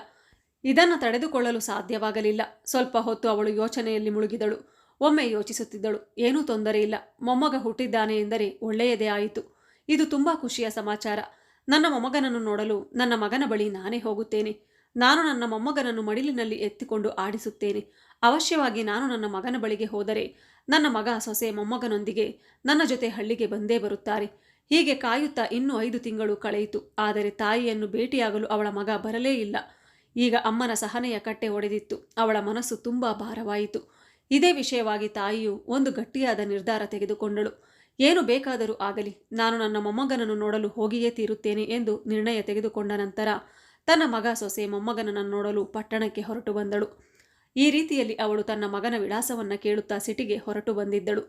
ಇದನ್ನು ತಡೆದುಕೊಳ್ಳಲು ಸಾಧ್ಯವಾಗಲಿಲ್ಲ. ಸ್ವಲ್ಪ ಹೊತ್ತು ಅವಳು ಯೋಚನೆಯಲ್ಲಿ ಮುಳುಗಿದಳು. ಒಮ್ಮೆ ಯೋಚಿಸುತ್ತಿದ್ದಳು, ಏನೂ ತೊಂದರೆ ಇಲ್ಲ, ಮೊಮ್ಮಗ ಹುಟ್ಟಿದ್ದಾನೆ ಎಂದರೆ ಒಳ್ಳೆಯದೇ ಆಯಿತು. ಇದು ತುಂಬ ಖುಷಿಯ ಸಮಾಚಾರ. ನನ್ನ ಮೊಮ್ಮಗನನ್ನು ನೋಡಲು ನನ್ನ ಮಗನ ಬಳಿ ನಾನೇ ಹೋಗುತ್ತೇನೆ. ನಾನು ನನ್ನ ಮೊಮ್ಮಗನನ್ನು ಮಡಿಲಿನಲ್ಲಿ ಎತ್ತಿಕೊಂಡು ಆಡಿಸುತ್ತೇನೆ. ಅವಶ್ಯವಾಗಿ ನಾನು ನನ್ನ ಮಗನ ಬಳಿಗೆ ಹೋದರೆ ನನ್ನ ಮಗ ಸೊಸೆ ಮೊಮ್ಮಗನೊಂದಿಗೆ ನನ್ನ ಜೊತೆ ಹಳ್ಳಿಗೆ ಬಂದೇ ಬರುತ್ತಾರೆ. ಹೀಗೆ ಕಾಯುತ್ತಾ ಇನ್ನೂ 5 ತಿಂಗಳು ಕಳೆಯಿತು. ಆದರೆ ತಾಯಿಯನ್ನು ಭೇಟಿಯಾಗಲು ಅವಳ ಮಗ ಬರಲೇ ಇಲ್ಲ. ಈಗ ಅಮ್ಮನ ಸಹನೆಯ ಕಟ್ಟೆ ಒಡೆದಿತ್ತು. ಅವಳ ಮನಸ್ಸು ತುಂಬ ಭಾರವಾಯಿತು. ಇದೇ ವಿಷಯವಾಗಿ ತಾಯಿಯು ಒಂದು ಗಟ್ಟಿಯಾದ ನಿರ್ಧಾರ ತೆಗೆದುಕೊಂಡಳು. ಏನು ಬೇಕಾದರೂ ಆಗಲಿ, ನಾನು ನನ್ನ ಮೊಮ್ಮಗನನ್ನು ನೋಡಲು ಹೋಗಿಯೇ ತೀರುತ್ತೇನೆ ಎಂದು ನಿರ್ಣಯ ತೆಗೆದುಕೊಂಡ ನಂತರ ತನ್ನ ಮಗ ಸೊಸೆ ಮೊಮ್ಮಗನನ್ನು ನೋಡಲು ಪಟ್ಟಣಕ್ಕೆ ಹೊರಟು ಬಂದಳು. ಈ ರೀತಿಯಲ್ಲಿ ಅವಳು ತನ್ನ ಮಗನ ವಿಳಾಸವನ್ನು ಕೇಳುತ್ತಾ ಸಿಟಿಗೆ ಹೊರಟು ಬಂದಿದ್ದಳು.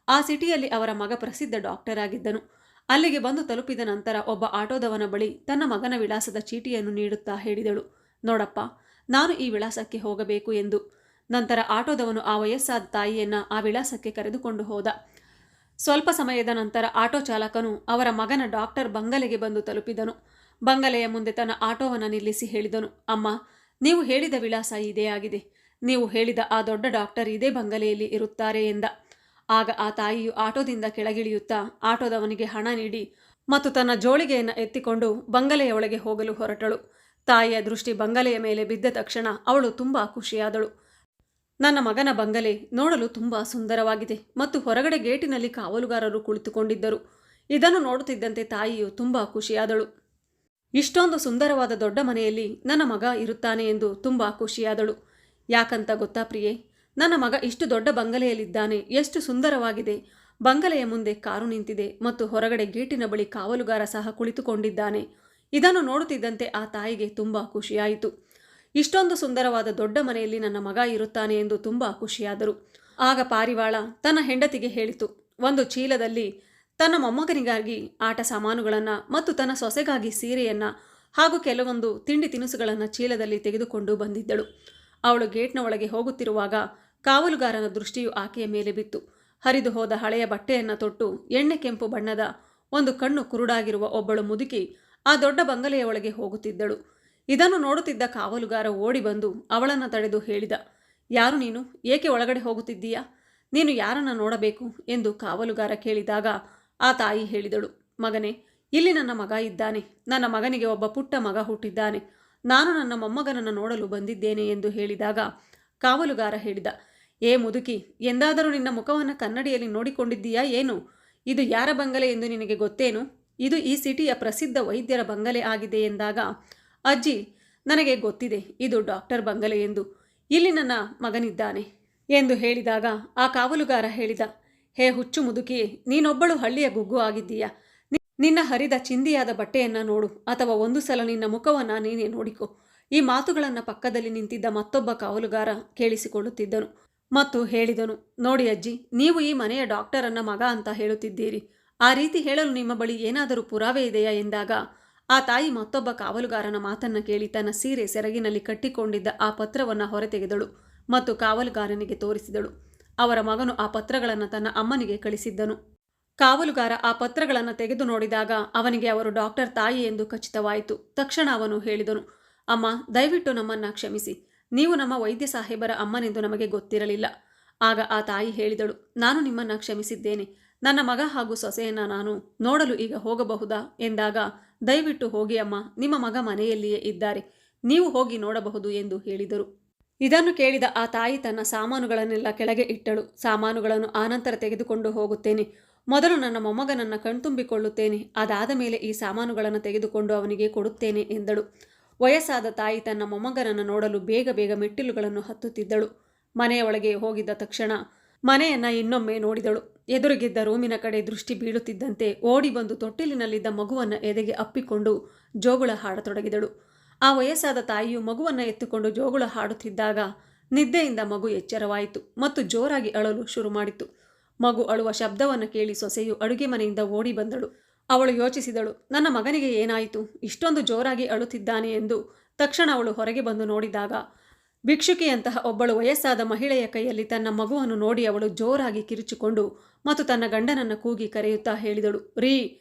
ಆ ಸಿಟಿಯಲ್ಲಿ ಅವರ ಮಗ ಪ್ರಸಿದ್ಧ ಡಾಕ್ಟರ್ ಆಗಿದ್ದನು. ಅಲ್ಲಿಗೆ ಬಂದು ತಲುಪಿದ ನಂತರ ಒಬ್ಬ ಆಟೋದವನ ಬಳಿ ತನ್ನ ಮಗನ ವಿಳಾಸದ ಚೀಟಿಯನ್ನು ನೀಡುತ್ತಾ ಹೇಳಿದಳು, ನೋಡಪ್ಪ, ನಾನು ಈ ವಿಳಾಸಕ್ಕೆ ಹೋಗಬೇಕು ಎಂದು. ನಂತರ ಆಟೋದವನು ಆ ವಯಸ್ಸಾದ ತಾಯಿಯನ್ನ ಆ ವಿಳಾಸಕ್ಕೆ ಕರೆದುಕೊಂಡು ಹೋದ. ಸ್ವಲ್ಪ ಸಮಯದ ನಂತರ ಆಟೋ ಚಾಲಕನು ಅವರ ಮಗನ ಡಾಕ್ಟರ್ ಬಂಗಲೆಗೆ ಬಂದು ತಲುಪಿದನು. ಬಂಗಲೆಯ ಮುಂದೆ ತನ್ನ ಆಟೋವನ್ನು ನಿಲ್ಲಿಸಿ ಹೇಳಿದನು, ಅಮ್ಮ, ನೀವು ಹೇಳಿದ ವಿಳಾಸ ಇದೇ ಆಗಿದೆ. ನೀವು ಹೇಳಿದ ಆ ದೊಡ್ಡ ಡಾಕ್ಟರ್ ಇದೇ ಬಂಗಲೆಯಲ್ಲಿ ಇರುತ್ತಾರೆ ಎಂದ. ಆಗ ಆ ತಾಯಿಯು ಆಟೋದಿಂದ ಕೆಳಗಿಳಿಯುತ್ತಾ ಆಟೋದವನಿಗೆ ಹಣ ನೀಡಿ ಮತ್ತು ತನ್ನ ಜೋಳಿಗೆಯನ್ನು ಎತ್ತಿಕೊಂಡು ಬಂಗಲೆಯ ಒಳಗೆ ಹೋಗಲು ಹೊರಟಳು. ತಾಯಿಯ ದೃಷ್ಟಿ ಬಂಗಲೆಯ ಮೇಲೆ ಬಿದ್ದ ತಕ್ಷಣ ಅವಳು ತುಂಬ ಖುಷಿಯಾದಳು. ನನ್ನ ಮಗನ ಬಂಗಲೆ ನೋಡಲು ತುಂಬ ಸುಂದರವಾಗಿದೆ ಮತ್ತು ಹೊರಗಡೆ ಗೇಟಿನಲ್ಲಿ ಕಾವಲುಗಾರರು ಕುಳಿತುಕೊಂಡಿದ್ದರು. ಇದನ್ನು ನೋಡುತ್ತಿದ್ದಂತೆ ತಾಯಿಯು ತುಂಬ ಖುಷಿಯಾದಳು. ಇಷ್ಟೊಂದು ಸುಂದರವಾದ ದೊಡ್ಡ ಮನೆಯಲ್ಲಿ ನನ್ನ ಮಗ ಇರುತ್ತಾನೆ ಎಂದು ತುಂಬ ಖುಷಿಯಾದಳು. ಯಾಕಂತ ಗೊತ್ತಾ ಪ್ರಿಯೆ, ನನ್ನ ಮಗ ಇಷ್ಟು ದೊಡ್ಡ ಬಂಗಲೆಯಲ್ಲಿದ್ದಾನೆ, ಎಷ್ಟು ಸುಂದರವಾಗಿದೆ. ಬಂಗಲೆಯ ಮುಂದೆ ಕಾರು ನಿಂತಿದೆ ಮತ್ತು ಹೊರಗಡೆ ಗೇಟಿನ ಬಳಿ ಕಾವಲುಗಾರ ಸಹ ಕುಳಿತುಕೊಂಡಿದ್ದಾನೆ. ಇದನ್ನು ನೋಡುತ್ತಿದ್ದಂತೆ ಆ ತಾಯಿಗೆ ತುಂಬ ಖುಷಿಯಾಯಿತು. ಇಷ್ಟೊಂದು ಸುಂದರವಾದ ದೊಡ್ಡ ಮನೆಯಲ್ಲಿ ನನ್ನ ಮಗ ಇರುತ್ತಾನೆ ಎಂದು ತುಂಬ ಖುಷಿಯಾದರು. ಆಗ ಪಾರಿವಾಳ ತನ್ನ ಹೆಂಡತಿಗೆ ಹೇಳಿತು, ಒಂದು ಚೀಲದಲ್ಲಿ ತನ್ನ ಮೊಮ್ಮಗನಿಗಾಗಿ ಆಟ ಸಾಮಾನುಗಳನ್ನು ಮತ್ತು ತನ್ನ ಸೊಸೆಗಾಗಿ ಸೀರೆಯನ್ನು ಹಾಗೂ ಕೆಲವೊಂದು ತಿಂಡಿ ತಿನಿಸುಗಳನ್ನು ಚೀಲದಲ್ಲಿ ತೆಗೆದುಕೊಂಡು ಬಂದಿದ್ದಳು. ಅವಳು ಗೇಟ್ನ ಒಳಗೆ ಹೋಗುತ್ತಿರುವಾಗ ಕಾವಲುಗಾರನ ದೃಷ್ಟಿಯು ಆಕೆಯ ಮೇಲೆ ಬಿತ್ತು. ಹರಿದು ಹೋದ ಹಳೆಯ ಬಟ್ಟೆಯನ್ನು ತೊಟ್ಟು ಎಣ್ಣೆ ಕೆಂಪು ಬಣ್ಣದ ಒಂದು ಕಣ್ಣು ಕುರುಡಾಗಿರುವ ಒಬ್ಬಳು ಮುದುಕಿ ಆ ದೊಡ್ಡ ಬಂಗಲೆಯ ಒಳಗೆ ಹೋಗುತ್ತಿದ್ದಳು. ಇದನ್ನು ನೋಡುತ್ತಿದ್ದ ಕಾವಲುಗಾರ ಓಡಿ ಬಂದು ಅವಳನ್ನು ತಡೆದು ಹೇಳಿದ, ಯಾರು ನೀನು? ಏಕೆ ಒಳಗಡೆ ಹೋಗುತ್ತಿದ್ದೀಯಾ? ನೀನು ಯಾರನ್ನು ನೋಡಬೇಕು ಎಂದು ಕಾವಲುಗಾರ ಕೇಳಿದಾಗ ಆ ತಾಯಿ ಹೇಳಿದಳು, ಮಗನೇ, ಇಲ್ಲಿ ನನ್ನ ಮಗ ಇದ್ದಾನೆ. ನನ್ನ ಮಗನಿಗೆ ಒಬ್ಬ ಪುಟ್ಟ ಮಗ ಹುಟ್ಟಿದ್ದಾನೆ. ನಾನು ನನ್ನ ಮೊಮ್ಮಗನನ್ನು ನೋಡಲು ಬಂದಿದ್ದೇನೆ ಎಂದು ಹೇಳಿದಾಗ ಕಾವಲುಗಾರ ಹೇಳಿದ, ಏ ಮುದುಕಿ, ಎಂದಾದರೂ ನಿನ್ನ ಮುಖವನ್ನು ಕನ್ನಡಿಯಲ್ಲಿ ನೋಡಿಕೊಂಡಿದ್ದೀಯಾ ಏನು? ಇದು ಯಾರ ಬಂಗಲೆ ಎಂದು ನಿನಗೆ ಗೊತ್ತೇನು? ಇದು ಈ ಸಿಟಿಯ ಪ್ರಸಿದ್ಧ ವೈದ್ಯರ ಬಂಗಲೆ ಆಗಿದೆ ಎಂದಾಗ, ಅಜ್ಜಿ, ನನಗೆ ಗೊತ್ತಿದೆ, ಇದು ಡಾಕ್ಟರ್ ಬಂಗಲೆ ಎಂದು. ಇಲ್ಲಿ ನನ್ನ ಮಗನಿದ್ದಾನೆ ಎಂದು ಹೇಳಿದಾಗ ಆ ಕಾವಲುಗಾರ ಹೇಳಿದ, ಹೇ ಹುಚ್ಚು ಮುದುಕಿಯೇ, ನೀನೊಬ್ಬಳು ಹಳ್ಳಿಯ ಗುಗ್ಗು ಆಗಿದ್ದೀಯಾ? ನಿನ್ನ ಹರಿದ ಚಿಂದಿಯಾದ ಬಟ್ಟೆಯನ್ನು ನೋಡು, ಅಥವಾ ಒಂದು ಸಲ ನಿನ್ನ ಮುಖವನ್ನು ನೀನೇ ನೋಡಿಕೊ. ಈ ಮಾತುಗಳನ್ನು ಪಕ್ಕದಲ್ಲಿ ನಿಂತಿದ್ದ ಮತ್ತೊಬ್ಬ ಕಾವಲುಗಾರ ಕೇಳಿಸಿಕೊಳ್ಳುತ್ತಿದ್ದನು ಮತ್ತು ಹೇಳಿದನು, ನೋಡಿ ಅಜ್ಜಿ, ನೀವು ಈ ಮನೆಯ ಡಾಕ್ಟರನ್ನ ಮಗ ಅಂತ ಹೇಳುತ್ತಿದ್ದೀರಿ. ಆ ರೀತಿ ಹೇಳಲು ನಿಮ್ಮ ಬಳಿ ಏನಾದರೂ ಪುರಾವೆ ಇದೆಯಾ ಎಂದಾಗ ಆ ತಾಯಿ ಮತ್ತೊಬ್ಬ ಕಾವಲುಗಾರನ ಮಾತನ್ನು ಕೇಳಿ ತನ್ನ ಸೀರೆ ಸೆರಗಿನಲ್ಲಿ ಕಟ್ಟಿಕೊಂಡಿದ್ದ ಆ ಪತ್ರವನ್ನು ಹೊರತೆಗೆದಳು ಮತ್ತು ಕಾವಲುಗಾರನಿಗೆ ತೋರಿಸಿದಳು. ಅವರ ಮಗನು ಆ ಪತ್ರಗಳನ್ನು ತನ್ನ ಅಮ್ಮನಿಗೆ ಕಳಿಸಿದ್ದನು. ಕಾವಲುಗಾರ ಆ ಪತ್ರಗಳನ್ನು ತೆಗೆದು ನೋಡಿದಾಗ ಅವನಿಗೆ ಅವರು ಡಾಕ್ಟರ್ ತಾಯಿ ಎಂದು ಖಚಿತವಾಯಿತು. ತಕ್ಷಣ ಅವನು ಹೇಳಿದನು, ಅಮ್ಮ, ದಯವಿಟ್ಟು ನಮ್ಮನ್ನು ಕ್ಷಮಿಸಿ. ನೀವು ನಮ್ಮ ವೈದ್ಯ ಸಾಹೇಬರ ಅಮ್ಮನೆಂದು ನಮಗೆ ಗೊತ್ತಿರಲಿಲ್ಲ. ಆಗ ಆ ತಾಯಿ ಹೇಳಿದಳು, ನಾನು ನಿಮ್ಮನ್ನು ಕ್ಷಮಿಸಿದ್ದೇನೆ. ನನ್ನ ಮಗ ಹಾಗೂ ಸೊಸೆಯನ್ನು ನಾನು ನೋಡಲು ಈಗ ಹೋಗಬಹುದಾ ಎಂದಾಗ, ದಯವಿಟ್ಟು ಹೋಗಿ ಅಮ್ಮ, ನಿಮ್ಮ ಮಗ ಮನೆಯಲ್ಲಿಯೇ ಇದ್ದಾರೆ, ನೀವು ಹೋಗಿ ನೋಡಬಹುದು ಎಂದು ಹೇಳಿದರು. ಇದನ್ನು ಕೇಳಿದ ಆ ತಾಯಿ ತನ್ನ ಸಾಮಾನುಗಳನ್ನೆಲ್ಲ ಕೆಳಗೆ ಇಟ್ಟಳು. ಸಾಮಾನುಗಳನ್ನು ಆನಂತರ ತೆಗೆದುಕೊಂಡು ಹೋಗುತ್ತೇನೆ, ಮೊದಲು ನನ್ನ ಮೊಮ್ಮಗನನ್ನು ಕಣ್ತುಂಬಿಕೊಳ್ಳುತ್ತೇನೆ, ಅದಾದ ಮೇಲೆ ಈ ಸಾಮಾನುಗಳನ್ನು ತೆಗೆದುಕೊಂಡು ಅವನಿಗೆ ಕೊಡುತ್ತೇನೆ ಎಂದಳು. ವಯಸ್ಸಾದ ತಾಯಿ ತನ್ನ ಮೊಮ್ಮಗನನ್ನು ನೋಡಲು ಬೇಗ ಬೇಗ ಮೆಟ್ಟಿಲುಗಳನ್ನು ಹತ್ತುತ್ತಿದ್ದಳು. ಮನೆಯ ಒಳಗೆ ಹೋಗಿದ್ದ ತಕ್ಷಣ ಮನೆಯನ್ನು ಇನ್ನೊಮ್ಮೆ ನೋಡಿದಳು. ಎದುರಿಗಿದ್ದ ರೂಮಿನ ಕಡೆ ದೃಷ್ಟಿ ಬೀಳುತ್ತಿದ್ದಂತೆ ಓಡಿ ಬಂದು ತೊಟ್ಟಿಲಿನಲ್ಲಿದ್ದ ಮಗುವನ್ನು ಎದೆಗೆ ಅಪ್ಪಿಕೊಂಡು ಜೋಗುಳ ಹಾಡತೊಡಗಿದಳು. ಆ ವಯಸ್ಸಾದ ತಾಯಿಯು ಮಗುವನ್ನು ಎತ್ತುಕೊಂಡು ಜೋಗುಳ ಹಾಡುತ್ತಿದ್ದಾಗ ನಿದ್ದೆಯಿಂದ ಮಗು ಎಚ್ಚರವಾಯಿತು ಮತ್ತು ಜೋರಾಗಿ ಅಳಲು ಶುರು ಮಾಡಿತು. ಮಗು ಅಳುವ ಶಬ್ದವನ್ನು ಕೇಳಿ ಸೊಸೆಯು ಅಡುಗೆ ಮನೆಯಿಂದ ಓಡಿ ಬಂದಳು. ಅವಳು ಯೋಚಿಸಿದಳು, ನನ್ನ ಮಗನಿಗೆ ಏನಾಯಿತು, ಇಷ್ಟೊಂದು ಜೋರಾಗಿ ಅಳುತ್ತಿದ್ದಾನೆ ಎಂದು. ತಕ್ಷಣ ಅವಳು ಹೊರಗೆ ಬಂದು ನೋಡಿದಾಗ ಭಿಕ್ಷುಕಿಯಂತಹ ಒಬ್ಬಳು ವಯಸ್ಸಾದ ಮಹಿಳೆಯ ಕೈಯಲ್ಲಿ ತನ್ನ ಮಗುವನ್ನು ನೋಡಿ ಅವಳು ಜೋರಾಗಿ ಕಿರುಚಿಕೊಂಡು ಮತ್ತು ತನ್ನ ಗಂಡನನ್ನು ಕೂಗಿ ಕರೆಯುತ್ತಾ ಹೇಳಿದಳು, ರೀ,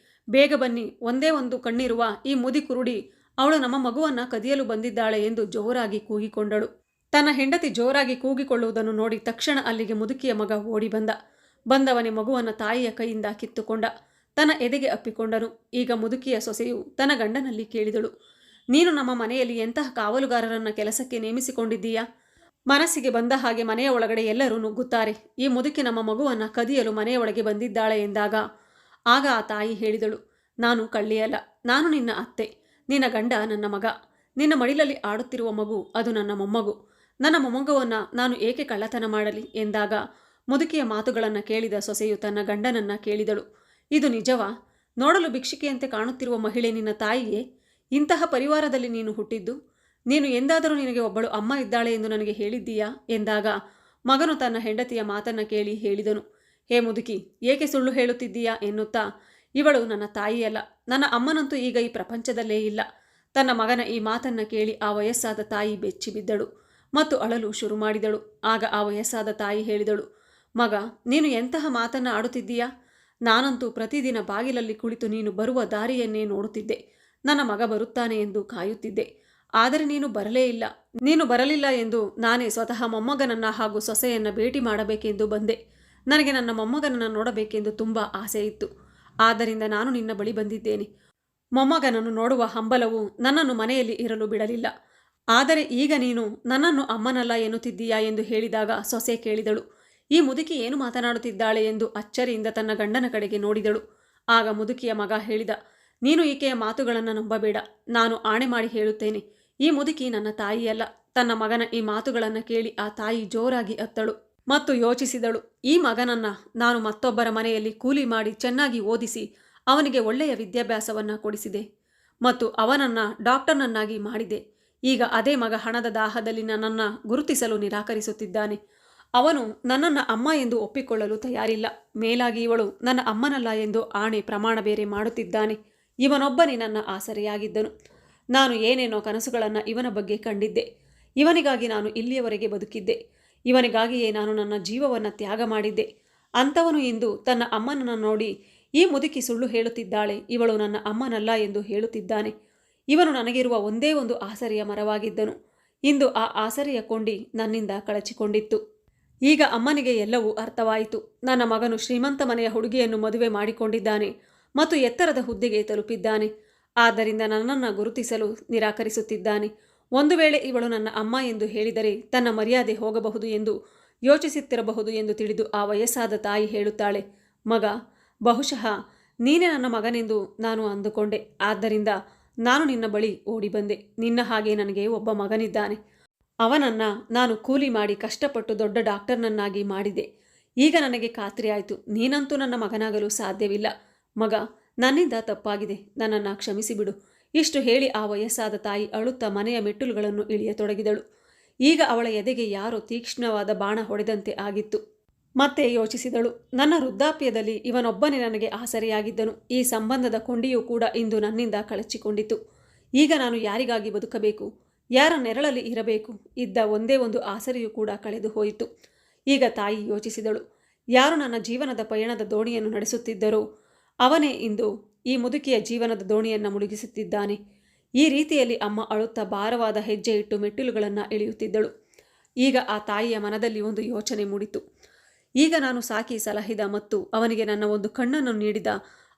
ಬೇಗ ಬನ್ನಿ, ಒಂದೇ ಒಂದು ಕಣ್ಣಿರುವ ಈ ಮುದಿ ಕುರುಡಿ, ಅವಳು ನಮ್ಮ ಮಗುವನ್ನು ಕದಿಯಲು ಬಂದಿದ್ದಾಳೆ ಎಂದು ಜೋರಾಗಿ ಕೂಗಿಕೊಂಡಳು. ತನ್ನ ಹೆಂಡತಿ ಜೋರಾಗಿ ಕೂಗಿಕೊಳ್ಳುವುದನ್ನು ನೋಡಿ ತಕ್ಷಣ ಅಲ್ಲಿಗೆ ಮುದುಕಿಯ ಮಗ ಓಡಿ ಬಂದವನೇ ಮಗುವನ್ನು ತಾಯಿಯ ಕೈಯಿಂದ ಕಿತ್ತುಕೊಂಡ. ತನ್ನ ಎದೆಗೆ ಅಪ್ಪಿಕೊಂಡನು. ಈಗ ಮುದುಕಿಯ ಸೊಸೆಯು ತನ್ನ ಗಂಡನಲ್ಲಿ ಕೇಳಿದಳು, ನೀನು ನಮ್ಮ ಮನೆಯಲ್ಲಿ ಎಂತಹ ಕಾವಲುಗಾರರನ್ನು ಕೆಲಸಕ್ಕೆ ನೇಮಿಸಿಕೊಂಡಿದ್ದೀಯಾ? ಮನಸ್ಸಿಗೆ ಬಂದ ಹಾಗೆ ಮನೆಯ ಒಳಗಡೆ ಎಲ್ಲರೂ ನುಗ್ಗುತ್ತಾರೆ. ಈ ಮುದುಕಿ ನಮ್ಮ ಮಗುವನ್ನು ಕದಿಯಲು ಮನೆಯ ಒಳಗೆ ಬಂದಿದ್ದಾಳೆ ಎಂದಾಗ ಆಗ ಆ ತಾಯಿ ಹೇಳಿದಳು, ನಾನು ಕಳ್ಳಿಯಲ್ಲ, ನಾನು ನಿನ್ನ ಅತ್ತೆ. ನಿನ್ನ ಗಂಡ ನನ್ನ ಮಗ. ನಿನ್ನ ಮಡಿಲಲ್ಲಿ ಆಡುತ್ತಿರುವ ಮಗು ಅದು ನನ್ನ ಮೊಮ್ಮಗು. ನನ್ನ ಮೊಮ್ಮಗುವನ್ನು ನಾನು ಏಕೆ ಕಳ್ಳತನ ಮಾಡಲಿ ಎಂದಾಗ ಮುದುಕಿಯ ಮಾತುಗಳನ್ನು ಕೇಳಿದ ಸೊಸೆಯು ತನ್ನ ಗಂಡನನ್ನು ಕೇಳಿದಳು, ಇದು ನಿಜವಾ? ನೋಡಲು ಭಿಕ್ಷುಕಿಯಂತೆ ಕಾಣುತ್ತಿರುವ ಮಹಿಳೆ ನಿನ್ನ ತಾಯಿಯೇ? ಇಂತಹ ಪರಿವಾರದಲ್ಲಿ ನೀನು ಹುಟ್ಟಿದ್ದು? ನೀನು ಎಂದಾದರೂ ನಿನಗೆ ಒಬ್ಬಳು ಅಮ್ಮ ಇದ್ದಾಳೆ ಎಂದು ನನಗೆ ಹೇಳಿದ್ದೀಯಾ ಎಂದಾಗ ಮಗನು ತನ್ನ ಹೆಂಡತಿಯ ಮಾತನ್ನು ಕೇಳಿ ಹೇಳಿದನು, ಹೇ ಮುದುಕಿ, ಏಕೆ ಸುಳ್ಳು ಹೇಳುತ್ತಿದ್ದೀಯಾ ಎನ್ನುತ್ತಾ, ಇವಳು ನನ್ನ ತಾಯಿಯಲ್ಲ, ನನ್ನ ಅಮ್ಮನಂತೂ ಈಗ ಈ ಪ್ರಪಂಚದಲ್ಲೇ ಇಲ್ಲ. ತನ್ನ ಮಗನ ಈ ಮಾತನ್ನು ಕೇಳಿ ಆ ವಯಸ್ಸಾದ ತಾಯಿ ಬೆಚ್ಚಿಬಿದ್ದಳು ಮತ್ತು ಅಳಲು ಶುರು ಮಾಡಿದಳು. ಆಗ ಆ ವಯಸ್ಸಾದ ತಾಯಿ ಹೇಳಿದಳು, ಮಗ, ನೀನು ಎಂತಹ ಮಾತನ್ನು ಆಡುತ್ತಿದ್ದೀಯಾ? ನಾನಂತೂ ಪ್ರತಿದಿನ ಬಾಗಿಲಲ್ಲಿ ಕುಳಿತು ನೀನು ಬರುವ ದಾರಿಯನ್ನೇ ನೋಡುತ್ತಿದ್ದೆ. ನನ್ನ ಮಗ ಬರುತ್ತಾನೆ ಎಂದು ಕಾಯುತ್ತಿದ್ದೆ. ಆದರೆ ನೀನು ಬರಲೇ ಇಲ್ಲ. ನೀನು ಬರಲಿಲ್ಲ ಎಂದು ನಾನೇ ಸ್ವತಃ ಮೊಮ್ಮಗನನ್ನು ಹಾಗೂ ಸೊಸೆಯನ್ನು ಭೇಟಿ ಮಾಡಬೇಕೆಂದು ಬಂದೆ. ನನಗೆ ನನ್ನ ಮೊಮ್ಮಗನನ್ನು ನೋಡಬೇಕೆಂದು ತುಂಬ ಆಸೆ ಇತ್ತು. ಆದ್ದರಿಂದ ನಾನು ನಿನ್ನ ಬಳಿ ಬಂದಿದ್ದೇನೆ. ಮೊಮ್ಮಗನನ್ನು ನೋಡುವ ಹಂಬಲವು ನನ್ನನ್ನು ಮನೆಯಲ್ಲಿ ಇರಲು ಬಿಡಲಿಲ್ಲ. ಆದರೆ ಈಗ ನೀನು ನನ್ನನ್ನು ಅಮ್ಮನಲ್ಲ ಎನ್ನುತ್ತಿದ್ದೀಯಾ ಎಂದು ಹೇಳಿದಾಗ ಸೊಸೆ ಕೇಳಿದಳು, ಈ ಮುದುಕಿ ಏನು ಮಾತನಾಡುತ್ತಿದ್ದಾಳೆ ಎಂದು ಅಚ್ಚರಿಯಿಂದ ತನ್ನ ಗಂಡನ ಕಡೆಗೆ ನೋಡಿದಳು. ಆಗ ಮುದುಕಿಯ ಮಗ ಹೇಳಿದ, ನೀನು ಈಕೆಯ ಮಾತುಗಳನ್ನು ನಂಬಬೇಡ. ನಾನು ಆಣೆ ಮಾಡಿ ಹೇಳುತ್ತೇನೆ, ಈ ಮುದುಕಿ ನನ್ನ ತಾಯಿಯಲ್ಲ. ತನ್ನ ಮಗನ ಈ ಮಾತುಗಳನ್ನು ಕೇಳಿ ಆ ತಾಯಿ ಜೋರಾಗಿ ಅತ್ತಳು ಮತ್ತು ಯೋಚಿಸಿದಳು, ಈ ಮಗನನ್ನು ನಾನು ಮತ್ತೊಬ್ಬರ ಮನೆಯಲ್ಲಿ ಕೂಲಿ ಮಾಡಿ ಚೆನ್ನಾಗಿ ಓದಿಸಿ ಅವನಿಗೆ ಒಳ್ಳೆಯ ವಿದ್ಯಾಭ್ಯಾಸವನ್ನು ಕೊಡಿಸಿದೆ ಮತ್ತು ಅವನನ್ನು ಡಾಕ್ಟರ್ನನ್ನಾಗಿ ಮಾಡಿದೆ. ಈಗ ಅದೇ ಮಗ ಹಣದ ದಾಹದಲ್ಲಿ ನನ್ನನ್ನು ಗುರುತಿಸಲು ನಿರಾಕರಿಸುತ್ತಿದ್ದಾನೆ. ಅವನು ನನ್ನನ್ನು ಅಮ್ಮ ಎಂದು ಒಪ್ಪಿಕೊಳ್ಳಲು ತಯಾರಿಲ್ಲ. ಮೇಲಾಗಿ ಇವಳು ನನ್ನ ಅಮ್ಮನಲ್ಲ ಎಂದು ಆಣೆ ಪ್ರಮಾಣ ಬೇರೆ ಮಾಡುತ್ತಿದ್ದಾನೆ. ಇವನೊಬ್ಬನೇ ನನ್ನ ಆಸರೆಯಾಗಿದ್ದನು. ನಾನು ಏನೇನೋ ಕನಸುಗಳನ್ನು ಇವನ ಬಗ್ಗೆ ಕಂಡಿದ್ದೆ. ಇವನಿಗಾಗಿ ನಾನು ಇಲ್ಲಿಯವರೆಗೆ ಬದುಕಿದ್ದೆ. ಇವನಿಗಾಗಿಯೇ ನಾನು ನನ್ನ ಜೀವವನ್ನು ತ್ಯಾಗ ಮಾಡಿದ್ದೆ. ಅಂಥವನು ಇಂದು ತನ್ನ ಅಮ್ಮನನ್ನು ನೋಡಿ, ಈ ಮುದುಕಿ ಸುಳ್ಳು ಹೇಳುತ್ತಿದ್ದಾಳೆ, ಇವಳು ನನ್ನ ಅಮ್ಮನಲ್ಲ ಎಂದು ಹೇಳುತ್ತಿದ್ದಾನೆ. ಇವನು ನನಗಿರುವ ಒಂದೇ ಒಂದು ಆಸರೆಯ ಮರವಾಗಿದ್ದನು. ಇಂದು ಆ ಆಸರೆಯ ಕೊಂಡಿ ನನ್ನಿಂದ ಕಳಚಿಕೊಂಡಿತ್ತು. ಈಗ ಅಮ್ಮನಿಗೆ ಎಲ್ಲವೂ ಅರ್ಥವಾಯಿತು. ನನ್ನ ಮಗನು ಶ್ರೀಮಂತ ಮನೆಯ ಹುಡುಗಿಯನ್ನು ಮದುವೆ ಮಾಡಿಕೊಂಡಿದ್ದಾನೆ ಮತ್ತು ಎತ್ತರದ ಹುದ್ದೆಗೆ ತಲುಪಿದ್ದಾನೆ. ಆದ್ದರಿಂದ ನನ್ನನ್ನು ಗುರುತಿಸಲು ನಿರಾಕರಿಸುತ್ತಿದ್ದಾನೆ. ಒಂದು ವೇಳೆ ಇವಳು ನನ್ನ ಅಮ್ಮ ಎಂದು ಹೇಳಿದರೆ ತನ್ನ ಮರ್ಯಾದೆ ಹೋಗಬಹುದು ಎಂದು ಯೋಚಿಸುತ್ತಿರಬಹುದು ಎಂದು ತಿಳಿದು ಆ ವಯಸ್ಸಾದ ತಾಯಿ ಹೇಳುತ್ತಾಳೆ, ಮಗ, ಬಹುಶಃ ನೀನೇ ನನ್ನ ಮಗನೆಂದು ನಾನು ಅಂದುಕೊಂಡೆ. ಆದ್ದರಿಂದ ನಾನು ನಿನ್ನ ಬಳಿ ಓಡಿ ಬಂದೆ. ನಿನ್ನ ಹಾಗೆ ನನಗೆ ಒಬ್ಬ ಮಗನಿದ್ದಾನೆ. ಅವನನ್ನು ನಾನು ಕೂಲಿ ಮಾಡಿ ಕಷ್ಟಪಟ್ಟು ದೊಡ್ಡ ಡಾಕ್ಟರ್ನನ್ನಾಗಿ ಮಾಡಿದೆ. ಈಗ ನನಗೆ ಖಾತ್ರಿಯಾಯಿತು, ನೀನಂತೂ ನನ್ನ ಮಗನಾಗಲು ಸಾಧ್ಯವಿಲ್ಲ. ಮಗ, ನನ್ನಿಂದ ತಪ್ಪಾಗಿದೆ, ನನ್ನನ್ನು ಕ್ಷಮಿಸಿಬಿಡು. ಇಷ್ಟು ಹೇಳಿ ಆ ವಯಸ್ಸಾದ ತಾಯಿ ಅಳುತ್ತಾ ಮನೆಯ ಮೆಟ್ಟಿಲುಗಳನ್ನು ಇಳಿಯತೊಡಗಿದಳು. ಈಗ ಅವಳ ಎದೆಗೆ ಯಾರೋ ತೀಕ್ಷ್ಣವಾದ ಬಾಣ ಹೊಡೆದಂತೆ ಆಗಿತ್ತು. ಮತ್ತೆ ಯೋಚಿಸಿದಳು, ನನ್ನ ವೃದ್ಧಾಪ್ಯದಲ್ಲಿ ಇವನೊಬ್ಬನೇ ನನಗೆ ಆಸರೆಯಾಗಿದ್ದನು. ಈ ಸಂಬಂಧದ ಕೊಂಡಿಯೂ ಕೂಡ ಇಂದು ನನ್ನಿಂದ ಕಳಚಿಕೊಂಡಿತು. ಈಗ ನಾನು ಯಾರಿಗಾಗಿ ಬದುಕಬೇಕು? ಯಾರ ನೆರಳಲ್ಲಿ ಇರಬೇಕು? ಇದ್ದ ಒಂದೇ ಒಂದು ಆಸರೆಯೂ ಕೂಡ ಕಳೆದು ಹೋಯಿತು. ಈಗ ತಾಯಿ ಯೋಚಿಸಿದಳು, ಯಾರು ನನ್ನ ಜೀವನದ ಪಯಣದ ದೋಣಿಯನ್ನು ನಡೆಸುತ್ತಿದ್ದರೋ ಅವನೇ ಇಂದು ಈ ಮುದುಕಿಯ ಜೀವನದ ದೋಣಿಯನ್ನು ಮುಳುಗಿಸುತ್ತಿದ್ದಾನೆ. ಈ ರೀತಿಯಲ್ಲಿ ಅಮ್ಮ ಅಳುತ್ತಾ ಭಾರವಾದ ಹೆಜ್ಜೆ ಇಟ್ಟು ಮೆಟ್ಟಿಲುಗಳನ್ನು ಇಳಿಯುತ್ತಿದ್ದಳು. ಈಗ ಆ ತಾಯಿಯ ಮನದಲ್ಲಿ ಒಂದು ಯೋಚನೆ ಮೂಡಿತು. ಈಗ ನಾನು ಸಾಕಿ ಸಲಹಿದ ಮತ್ತು ಅವನಿಗೆ ನನ್ನ ಒಂದು ಕಣ್ಣನ್ನು ನೀಡಿದ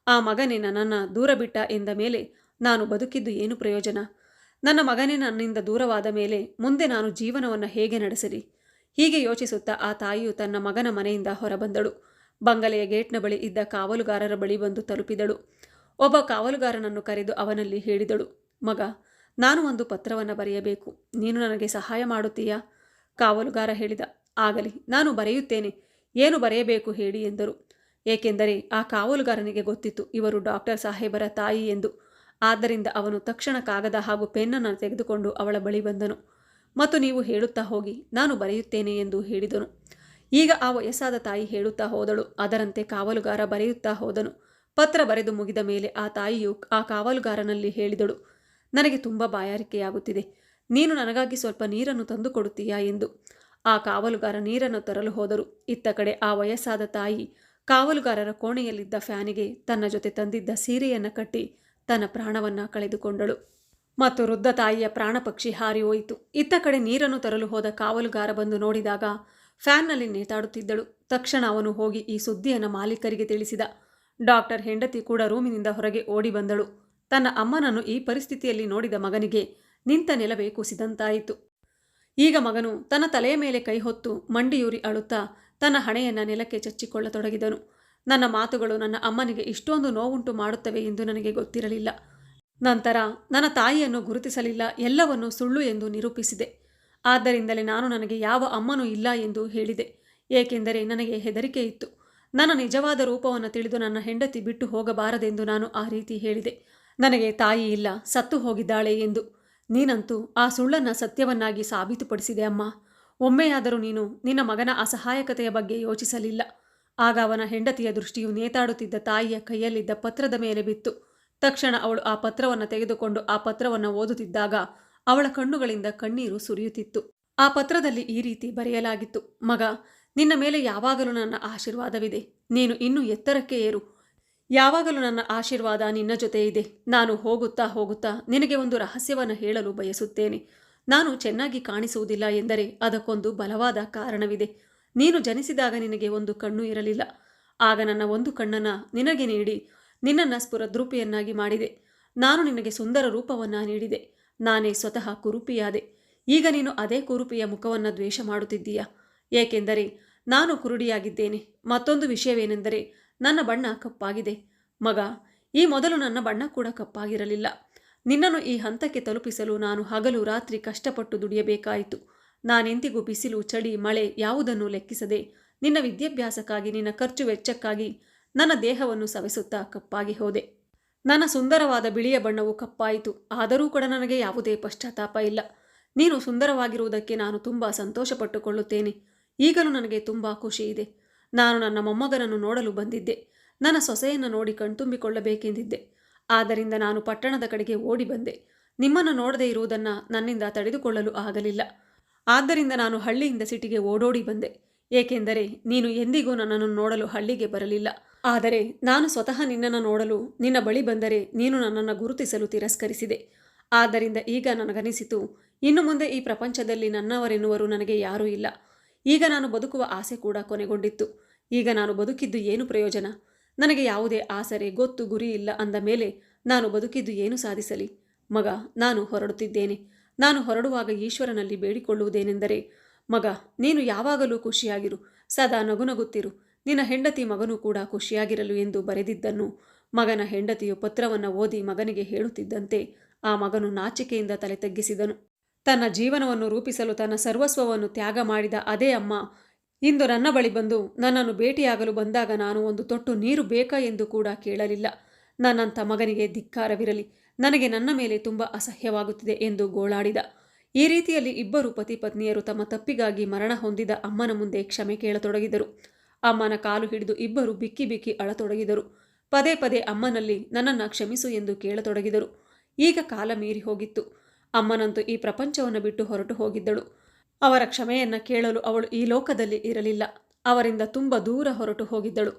ಆ ಮಗನೇ ನನ್ನನ್ನು ದೂರ ಬಿಟ್ಟ ಎಂದ ಮೇಲೆ ನಾನು ಬದುಕಿದ್ದು ಏನು ಪ್ರಯೋಜನ? ನನ್ನ ಮಗನೇ ನನ್ನಿಂದ ದೂರವಾದ ಮೇಲೆ ಮುಂದೆ ನಾನು ಜೀವನವನ್ನು ಹೇಗೆ ನಡೆಸಲಿ? ಹೀಗೆ ಯೋಚಿಸುತ್ತಾ ಆ ತಾಯಿಯು ತನ್ನ ಮಗನ ಮನೆಯಿಂದ ಹೊರಬಂದಳು. ಬಂಗಲೆಯ ಗೇಟ್ನ ಬಳಿ ಇದ್ದ ಕಾವಲುಗಾರರ ಬಳಿ ಬಂದು ತಲುಪಿದಳು. ಒಬ್ಬ ಕಾವಲುಗಾರನನ್ನು ಕರೆದು ಅವನಲ್ಲಿ ಹೇಳಿದಳು, ಮಗ, ನಾನು ಒಂದು ಪತ್ರವನ್ನು ಬರೆಯಬೇಕು. ನೀನು ನನಗೆ ಸಹಾಯ ಮಾಡುತ್ತೀಯಾ? ಕಾವಲುಗಾರ ಹೇಳಿದ, ಆಗಲಿ, ನಾನು ಬರೆಯುತ್ತೇನೆ. ಏನು ಬರೆಯಬೇಕು ಹೇಳಿ ಎಂದರು. ಏಕೆಂದರೆ ಆ ಕಾವಲುಗಾರನಿಗೆ ಗೊತ್ತಿತ್ತು ಇವರು ಡಾಕ್ಟರ್ ಸಾಹೇಬರ ತಾಯಿ ಎಂದು. ಆದ್ದರಿಂದ ಅವನು ತಕ್ಷಣ ಕಾಗದ ಹಾಗೂ ಪೆನ್ನನ್ನು ತೆಗೆದುಕೊಂಡು ಅವಳ ಬಳಿ ಬಂದನು ಮತ್ತು ನೀವು ಹೇಳುತ್ತಾ ಹೋಗಿ, ನಾನು ಬರೆಯುತ್ತೇನೆ ಎಂದು ಹೇಳಿದನು. ಈಗ ಆ ವಯಸ್ಸಾದ ತಾಯಿ ಹೇಳುತ್ತಾ ಹೋದಳು. ಅದರಂತೆ ಕಾವಲುಗಾರ ಬರೆಯುತ್ತಾ ಹೋದನು. ಪತ್ರ ಬರೆದು ಮುಗಿದ ಮೇಲೆ ಆ ತಾಯಿಯು ಆ ಕಾವಲುಗಾರನಲ್ಲಿ ಹೇಳಿದಳು, ನನಗೆ ತುಂಬ ಬಾಯಾರಿಕೆಯಾಗುತ್ತಿದೆ. ನೀನು ನನಗಾಗಿ ಸ್ವಲ್ಪ ನೀರನ್ನು ತಂದು ಕೊಡುತ್ತೀಯಾ ಎಂದು. ಆ ಕಾವಲುಗಾರ ನೀರನ್ನು ತರಲು ಹೋದರು. ಇತ್ತ ಕಡೆ ಆ ವಯಸ್ಸಾದ ತಾಯಿ ಕಾವಲುಗಾರರ ಕೋಣೆಯಲ್ಲಿದ್ದ ಫ್ಯಾನಿಗೆ ತನ್ನ ಜೊತೆ ತಂದಿದ್ದ ಸೀರೆಯನ್ನು ಕಟ್ಟಿ ತನ್ನ ಪ್ರಾಣವನ್ನು ಕಳೆದುಕೊಂಡಳು ಮತ್ತು ವೃದ್ಧ ತಾಯಿಯ ಪ್ರಾಣಪಕ್ಷಿ ಹಾರಿ ಹೋಯಿತು. ಇತ್ತ ಕಡೆ ನೀರನ್ನು ತರಲು ಹೋದ ಕಾವಲುಗಾರ ಬಂದು ನೋಡಿದಾಗ ಫ್ಯಾನ್ನಲ್ಲಿ ನೇತಾಡುತ್ತಿದ್ದಳು. ತಕ್ಷಣ ಅವನು ಹೋಗಿ ಈ ಸುದ್ದಿಯನ್ನು ಮಾಲೀಕರಿಗೆ ತಿಳಿಸಿದ. ಡಾಕ್ಟರ್ ಹೆಂಡತಿ ಕೂಡ ರೂಮಿನಿಂದ ಹೊರಗೆ ಓಡಿ ಬಂದಳು. ತನ್ನ ಅಮ್ಮನನ್ನು ಈ ಪರಿಸ್ಥಿತಿಯಲ್ಲಿ ನೋಡಿದ ಮಗನಿಗೆ ನಿಂತ ನೆಲವೇ ಕುಸಿದಂತಾಯಿತು. ಈಗ ಮಗನು ತನ್ನ ತಲೆಯ ಮೇಲೆ ಕೈ ಹೊತ್ತು ಮಂಡಿಯೂರಿ ಅಳುತ್ತಾ ತನ್ನ ಹಣೆಯನ್ನು ನೆಲಕ್ಕೆ ಚಚ್ಚಿಕೊಳ್ಳತೊಡಗಿದನು. ನನ್ನ ಮಾತುಗಳು ನನ್ನ ಅಮ್ಮನಿಗೆ ಇಷ್ಟೊಂದು ನೋವುಂಟು ಮಾಡುತ್ತವೆ ಎಂದು ನನಗೆ ಗೊತ್ತಿರಲಿಲ್ಲ. ನಂತರ ನನ್ನ ತಾಯಿಯನ್ನು ಗುರುತಿಸಲಿಲ್ಲ, ಎಲ್ಲವನ್ನೂ ಸುಳ್ಳು ಎಂದು ನಿರೂಪಿಸಿದೆ. ಆದ್ದರಿಂದಲೇ ನಾನು ನನಗೆ ಯಾವ ಅಮ್ಮನೂ ಇಲ್ಲ ಎಂದು ಹೇಳಿದೆ. ಏಕೆಂದರೆ ನನಗೆ ಹೆದರಿಕೆ ಇತ್ತು. ನನ್ನ ನಿಜವಾದ ರೂಪವನ್ನು ತಿಳಿದು ನನ್ನ ಹೆಂಡತಿ ಬಿಟ್ಟು ಹೋಗಬಾರದೆಂದು ನಾನು ಆ ರೀತಿ ಹೇಳಿದೆ. ನನಗೆ ತಾಯಿ ಇಲ್ಲ, ಸತ್ತು ಹೋಗಿದ್ದಾಳೆ ಎಂದು. ನೀನಂತೂ ಆ ಸುಳ್ಳನ್ನು ಸತ್ಯವನ್ನಾಗಿ ಸಾಬೀತುಪಡಿಸಿದೆ ಅಮ್ಮ. ಒಮ್ಮೆಯಾದರೂ ನೀನು ನಿನ್ನ ಮಗನ ಅಸಹಾಯಕತೆಯ ಬಗ್ಗೆ ಯೋಚಿಸಲಿಲ್ಲ. ಆಗ ಅವನ ಹೆಂಡತಿಯ ದೃಷ್ಟಿಯು ನೇತಾಡುತ್ತಿದ್ದ ತಾಯಿಯ ಕೈಯಲ್ಲಿದ್ದ ಪತ್ರದ ಮೇಲೆ ಬಿತ್ತು. ತಕ್ಷಣ ಅವಳು ಆ ಪತ್ರವನ್ನು ತೆಗೆದುಕೊಂಡು ಆ ಪತ್ರವನ್ನು ಓದುತ್ತಿದ್ದಾಗ ಅವಳ ಕಣ್ಣುಗಳಿಂದ ಕಣ್ಣೀರು ಸುರಿಯುತ್ತಿತ್ತು. ಆ ಪತ್ರದಲ್ಲಿ ಈ ರೀತಿ ಬರೆಯಲಾಗಿತ್ತು, ಮಗ, ನಿನ್ನ ಮೇಲೆ ಯಾವಾಗಲೂ ನನ್ನ ಆಶೀರ್ವಾದವಿದೆ. ನೀನು ಇನ್ನೂ ಎತ್ತರಕ್ಕೆ ಏರು. ಯಾವಾಗಲೂ ನನ್ನ ಆಶೀರ್ವಾದ ನಿನ್ನ ಜೊತೆ ಇದೆ. ನಾನು ಹೋಗುತ್ತಾ ಹೋಗುತ್ತಾ ನಿನಗೆ ಒಂದು ರಹಸ್ಯವನ್ನು ಹೇಳಲು ಬಯಸುತ್ತೇನೆ. ನಾನು ಚೆನ್ನಾಗಿ ಕಾಣಿಸುವುದಿಲ್ಲ ಎಂದರೆ ಅದಕ್ಕೊಂದು ಬಲವಾದ ಕಾರಣವಿದೆ. ನೀನು ಜನಿಸಿದಾಗ ನಿನಗೆ ಒಂದು ಕಣ್ಣು ಇರಲಿಲ್ಲ. ಆಗ ನನ್ನ ಒಂದು ಕಣ್ಣನ್ನು ನಿನಗೆ ನೀಡಿ ನಿನ್ನನ್ನು ಸ್ಫುರದ್ರೂಪಿಯನ್ನಾಗಿ ಮಾಡಿದೆ. ನಾನು ನಿನಗೆ ಸುಂದರ ರೂಪವನ್ನು ನೀಡಿದೆ. ನಾನೇ ಸ್ವತಃ ಕುರುಪಿಯಾದೆ. ಈಗ ನೀನು ಅದೇ ಕುರುಪಿಯ ಮುಖವನ್ನು ದ್ವೇಷ ಮಾಡುತ್ತಿದ್ದೀಯಾ? ಏಕೆಂದರೆ ನಾನು ಕುರುಡಿಯಾಗಿದ್ದೇನೆ. ಮತ್ತೊಂದು ವಿಷಯವೇನೆಂದರೆ ನನ್ನ ಬಣ್ಣ ಕಪ್ಪಾಗಿದೆ. ಮಗ, ಈ ಮೊದಲು ನನ್ನ ಬಣ್ಣ ಕೂಡ ಕಪ್ಪಾಗಿರಲಿಲ್ಲ. ನಿನ್ನನ್ನು ಈ ಹಂತಕ್ಕೆ ತಲುಪಿಸಲು ನಾನು ಹಗಲು ರಾತ್ರಿ ಕಷ್ಟಪಟ್ಟು ದುಡಿಯಬೇಕಾಯಿತು. ನಾನೆಂದಿಗೂ ಬಿಸಿಲು, ಚಳಿ, ಮಳೆ ಯಾವುದನ್ನೂ ಲೆಕ್ಕಿಸದೆ ನಿನ್ನ ವಿದ್ಯಾಭ್ಯಾಸಕ್ಕಾಗಿ, ನಿನ್ನ ಖರ್ಚು ವೆಚ್ಚಕ್ಕಾಗಿ ನನ್ನ ದೇಹವನ್ನು ಸವೆಸುತ್ತಾ ಕಪ್ಪಾಗಿ ಹೋದೆ. ನನ್ನ ಸುಂದರವಾದ ಬಿಳಿಯ ಬಣ್ಣವು ಕಪ್ಪಾಯಿತು. ಆದರೂ ಕೂಡ ನನಗೆ ಯಾವುದೇ ಪಶ್ಚಾತ್ತಾಪ ಇಲ್ಲ. ನೀನು ಸುಂದರವಾಗಿರುವುದಕ್ಕೆ ನಾನು ತುಂಬ ಸಂತೋಷಪಟ್ಟುಕೊಳ್ಳುತ್ತೇನೆ. ಈಗಲೂ ನನಗೆ ತುಂಬ ಖುಷಿ ಇದೆ. ನಾನು ನನ್ನ ಮೊಮ್ಮಗನನ್ನು ನೋಡಲು ಬಂದಿದ್ದೆ. ನನ್ನ ಸೊಸೆಯನ್ನು ನೋಡಿ ಕಣ್ತುಂಬಿಕೊಳ್ಳಬೇಕೆಂದಿದ್ದೆ. ಆದ್ದರಿಂದ ನಾನು ಪಟ್ಟಣದ ಕಡೆಗೆ ಓಡಿ ಬಂದೆ. ನಿಮ್ಮನ್ನು ನೋಡದೇ ಇರುವುದನ್ನು ನನ್ನಿಂದ ತಡೆದುಕೊಳ್ಳಲು ಆಗಲಿಲ್ಲ. ಆದ್ದರಿಂದ ನಾನು ಹಳ್ಳಿಯಿಂದ ಸಿಟಿಗೆ ಓಡೋಡಿ ಬಂದೆ. ಏಕೆಂದರೆ ನೀನು ಎಂದಿಗೂ ನನ್ನನ್ನು ನೋಡಲು ಹಳ್ಳಿಗೆ ಬರಲಿಲ್ಲ. ಆದರೆ ನಾನು ಸ್ವತಃ ನಿನ್ನನ್ನು ನೋಡಲು ನಿನ್ನ ಬಳಿ ಬಂದರೆ ನೀನು ನನ್ನನ್ನು ಗುರುತಿಸಲು ತಿರಸ್ಕರಿಸಿದೆ. ಆದ್ದರಿಂದ ಈಗ ನನಗನಿಸಿತು, ಇನ್ನು ಮುಂದೆ ಈ ಪ್ರಪಂಚದಲ್ಲಿ ನನ್ನವರೆನ್ನುವರು ನನಗೆ ಯಾರೂ ಇಲ್ಲ. ಈಗ ನಾನು ಬದುಕುವ ಆಸೆ ಕೂಡ ಕೊನೆಗೊಂಡಿತ್ತು. ಈಗ ನಾನು ಬದುಕಿದ್ದು ಏನು ಪ್ರಯೋಜನ? ನನಗೆ ಯಾವುದೇ ಆಸರೆ, ಗೊತ್ತು, ಗುರಿ ಇಲ್ಲ ಅಂದ ಮೇಲೆ ನಾನು ಬದುಕಿದ್ದು ಏನು ಸಾಧಿಸಲಿ? ಮಗ, ನಾನು ಹೊರಡುತ್ತಿದ್ದೇನೆ. ನಾನು ಹೊರಡುವಾಗ ಈಶ್ವರನಲ್ಲಿ ಬೇಡಿಕೊಳ್ಳುವುದೇನೆಂದರೆ, ಮಗ, ನೀನು ಯಾವಾಗಲೂ ಖುಷಿಯಾಗಿರು, ಸದಾ ನಗುನಗುತ್ತಿರು, ನಿನ್ನ ಹೆಂಡತಿ ಮಗನೂ ಕೂಡ ಖುಷಿಯಾಗಿರಲು ಎಂದು ಬರೆದಿದ್ದನ್ನು ಮಗನ ಹೆಂಡತಿಯು ಪತ್ರವನ್ನು ಓದಿ ಮಗನಿಗೆ ಹೇಳುತ್ತಿದ್ದಂತೆ ಆ ಮಗನು ನಾಚಿಕೆಯಿಂದ ತಲೆ ತಗ್ಗಿಸಿದನು. ತನ್ನ ಜೀವನವನ್ನು ರೂಪಿಸಲು ತನ್ನ ಸರ್ವಸ್ವವನ್ನು ತ್ಯಾಗ ಮಾಡಿದ ಅದೇ ಅಮ್ಮ ಇಂದು ನನ್ನ ಬಳಿ ಬಂದು ನನ್ನನ್ನು ಭೇಟಿಯಾಗಲು ಬಂದಾಗ ನಾನು ಒಂದು ತೊಟ್ಟು ನೀರು ಬೇಕಾ ಎಂದು ಕೂಡ ಕೇಳಲಿಲ್ಲ. ನನ್ನಂಥ ಮಗನಿಗೆ ಧಿಕ್ಕಾರವಿರಲಿ, ನನಗೆ ನನ್ನ ಮೇಲೆ ತುಂಬ ಅಸಹ್ಯವಾಗುತ್ತಿದೆ ಎಂದು ಗೋಳಾಡಿದ. ಈ ರೀತಿಯಲ್ಲಿ ಇಬ್ಬರು ಪತಿ ಪತ್ನಿಯರು ತಮ್ಮ ತಪ್ಪಿಗಾಗಿ ಮರಣ ಹೊಂದಿದ ಅಮ್ಮನ ಮುಂದೆ ಕ್ಷಮೆ ಕೇಳತೊಡಗಿದರು. ಅಮ್ಮನ ಕಾಲು ಹಿಡಿದು ಇಬ್ಬರು ಬಿಕ್ಕಿ ಬಿಕ್ಕಿ ಅಳತೊಡಗಿದರು. ಪದೇ ಪದೇ ಅಮ್ಮನಲ್ಲಿ ನನ್ನನ್ನು ಕ್ಷಮಿಸು ಎಂದು ಕೇಳತೊಡಗಿದರು. ಈಗ ಕಾಲ ಮೀರಿ ಹೋಗಿತ್ತು. ಅಮ್ಮನಂತೂ ಈ ಪ್ರಪಂಚವನ್ನು ಬಿಟ್ಟು ಹೊರಟು ಹೋಗಿದ್ದಳು. ಅವರ ಕ್ಷಮೆಯನ್ನು ಕೇಳಲು ಅವಳು ಈ ಲೋಕದಲ್ಲಿ ಇರಲಿಲ್ಲ. ಅವರಿಂದ ತುಂಬ ದೂರ ಹೊರಟು ಹೋಗಿದ್ದಳು.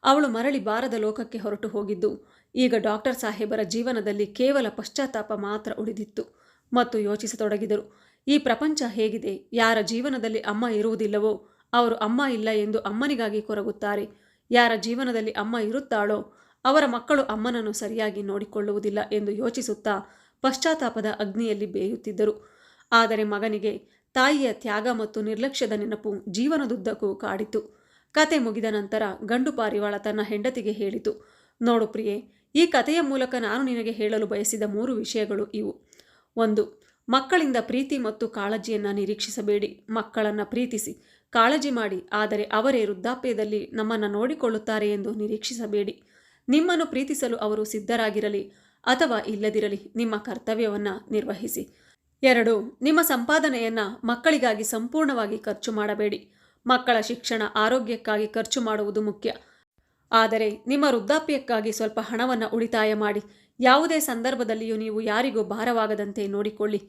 ಅವಳು ಮರಳಿ ಬಾರದ ಲೋಕಕ್ಕೆ ಹೊರಟು ಹೋಗಿದ್ದು ಈಗ ಡಾಕ್ಟರ್ ಸಾಹೇಬರ ಜೀವನದಲ್ಲಿ ಕೇವಲ ಪಶ್ಚಾತ್ತಾಪ ಮಾತ್ರ ಉಳಿದಿತ್ತು. ಮತ್ತು ಯೋಚಿಸತೊಡಗಿದರು, ಈ ಪ್ರಪಂಚ ಹೇಗಿದೆ? ಯಾರ ಜೀವನದಲ್ಲಿ ಅಮ್ಮ ಇರುವುದಿಲ್ಲವೋ ಅವರು ಅಮ್ಮ ಇಲ್ಲ ಎಂದು ಅಮ್ಮನಿಗಾಗಿ ಕೊರಗುತ್ತಾರೆ. ಯಾರ ಜೀವನದಲ್ಲಿ ಅಮ್ಮ ಇರುತ್ತಾಳೋ ಅವರ ಮಕ್ಕಳು ಅಮ್ಮನನ್ನು ಸರಿಯಾಗಿ ನೋಡಿಕೊಳ್ಳುವುದಿಲ್ಲ ಎಂದು ಯೋಚಿಸುತ್ತಾ ಪಶ್ಚಾತ್ತಾಪದ ಅಗ್ನಿಯಲ್ಲಿ ಬೇಯುತ್ತಿದ್ದರು. ಆದರೆ ಮಗನಿಗೆ ತಾಯಿಯ ತ್ಯಾಗ ಮತ್ತು ನಿರ್ಲಕ್ಷ್ಯದ ನೆನಪು ಜೀವನದುದ್ದಕ್ಕೂ ಕಾಡಿತು. ಕತೆ ಮುಗಿದ ನಂತರ ಗಂಡು ಪಾರಿವಾಳ ತನ್ನ ಹೆಂಡತಿಗೆ ಹೇಳಿತು, ನೋಡು ಪ್ರಿಯೆ, ಈ ಕಥೆಯ ಮೂಲಕ ನಾನು ನಿನಗೆ ಹೇಳಲು ಬಯಸಿದ 3 ವಿಷಯಗಳು ಇವು. 1. ಮಕ್ಕಳಿಂದ ಪ್ರೀತಿ ಮತ್ತು ಕಾಳಜಿಯನ್ನು ನಿರೀಕ್ಷಿಸಬೇಡಿ. ಮಕ್ಕಳನ್ನು ಪ್ರೀತಿಸಿ, ಕಾಳಜಿ ಮಾಡಿ, ಆದರೆ ಅವರೇ ವೃದ್ಧಾಪ್ಯದಲ್ಲಿ ನಮ್ಮನ್ನು ನೋಡಿಕೊಳ್ಳುತ್ತಾರೆ ಎಂದು ನಿರೀಕ್ಷಿಸಬೇಡಿ. ನಿಮ್ಮನ್ನು ಪ್ರೀತಿಸಲು ಅವರು ಸಿದ್ಧರಾಗಿರಲಿ ಅಥವಾ ಇಲ್ಲದಿರಲಿ, ನಿಮ್ಮ ಕರ್ತವ್ಯವನ್ನು ನಿರ್ವಹಿಸಿ. 2. ನಿಮ್ಮ ಸಂಪಾದನೆಯನ್ನು ಮಕ್ಕಳಿಗಾಗಿ ಸಂಪೂರ್ಣವಾಗಿ ಖರ್ಚು ಮಾಡಬೇಡಿ. ಮಕ್ಕಳ ಶಿಕ್ಷಣ, ಆರೋಗ್ಯಕ್ಕಾಗಿ ಖರ್ಚು ಮಾಡುವುದು ಮುಖ್ಯ. ಆದರೆ ನಿಮ್ಮ ವೃದ್ಧಾಪ್ಯಕ್ಕಾಗಿ ಸ್ವಲ್ಪ ಹಣವನ್ನು ಉಳಿತಾಯ ಮಾಡಿ. ಯಾವುದೇ ಸಂದರ್ಭದಲ್ಲಿಯೂ ನೀವು ಯಾರಿಗೂ ಭಾರವಾಗದಂತೆ ನೋಡಿಕೊಳ್ಳಿ.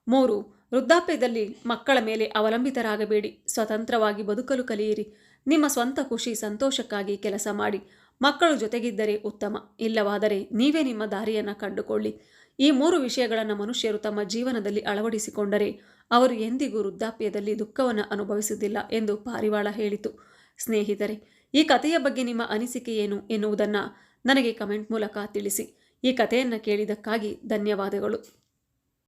3. ವೃದ್ಧಾಪ್ಯದಲ್ಲಿ ಮಕ್ಕಳ ಮೇಲೆ ಅವಲಂಬಿತರಾಗಬೇಡಿ. ಸ್ವತಂತ್ರವಾಗಿ ಬದುಕಲು ಕಲಿಯಿರಿ. ನಿಮ್ಮ ಸ್ವಂತ ಖುಷಿ, ಸಂತೋಷಕ್ಕಾಗಿ ಕೆಲಸ ಮಾಡಿ. ಮಕ್ಕಳು ಜೊತೆಗಿದ್ದರೆ ಉತ್ತಮ, ಇಲ್ಲವಾದರೆ ನೀವೇ ನಿಮ್ಮ ದಾರಿಯನ್ನು ಕಂಡುಕೊಳ್ಳಿ. ಈ 3 ವಿಷಯಗಳನ್ನು ಮನುಷ್ಯರು ತಮ್ಮ ಜೀವನದಲ್ಲಿ ಅಳವಡಿಸಿಕೊಂಡರೆ ಅವರು ಎಂದಿಗೂ ವೃದ್ಧಾಪ್ಯದಲ್ಲಿ ದುಃಖವನ್ನು ಅನುಭವಿಸುವುದಿಲ್ಲ ಎಂದು ಪಾರಿವಾಳ ಹೇಳಿತು. ಸ್ನೇಹಿತರೆ, ಈ ಕಥೆಯ ಬಗ್ಗೆ ನಿಮ್ಮ ಅನಿಸಿಕೆ ಏನು ಎನ್ನುವುದನ್ನು ನನಗೆ ಕಮೆಂಟ್ ಮೂಲಕ ತಿಳಿಸಿ. ಈ ಕಥೆಯನ್ನು ಕೇಳಿದ್ದಕ್ಕಾಗಿ ಧನ್ಯವಾದಗಳು.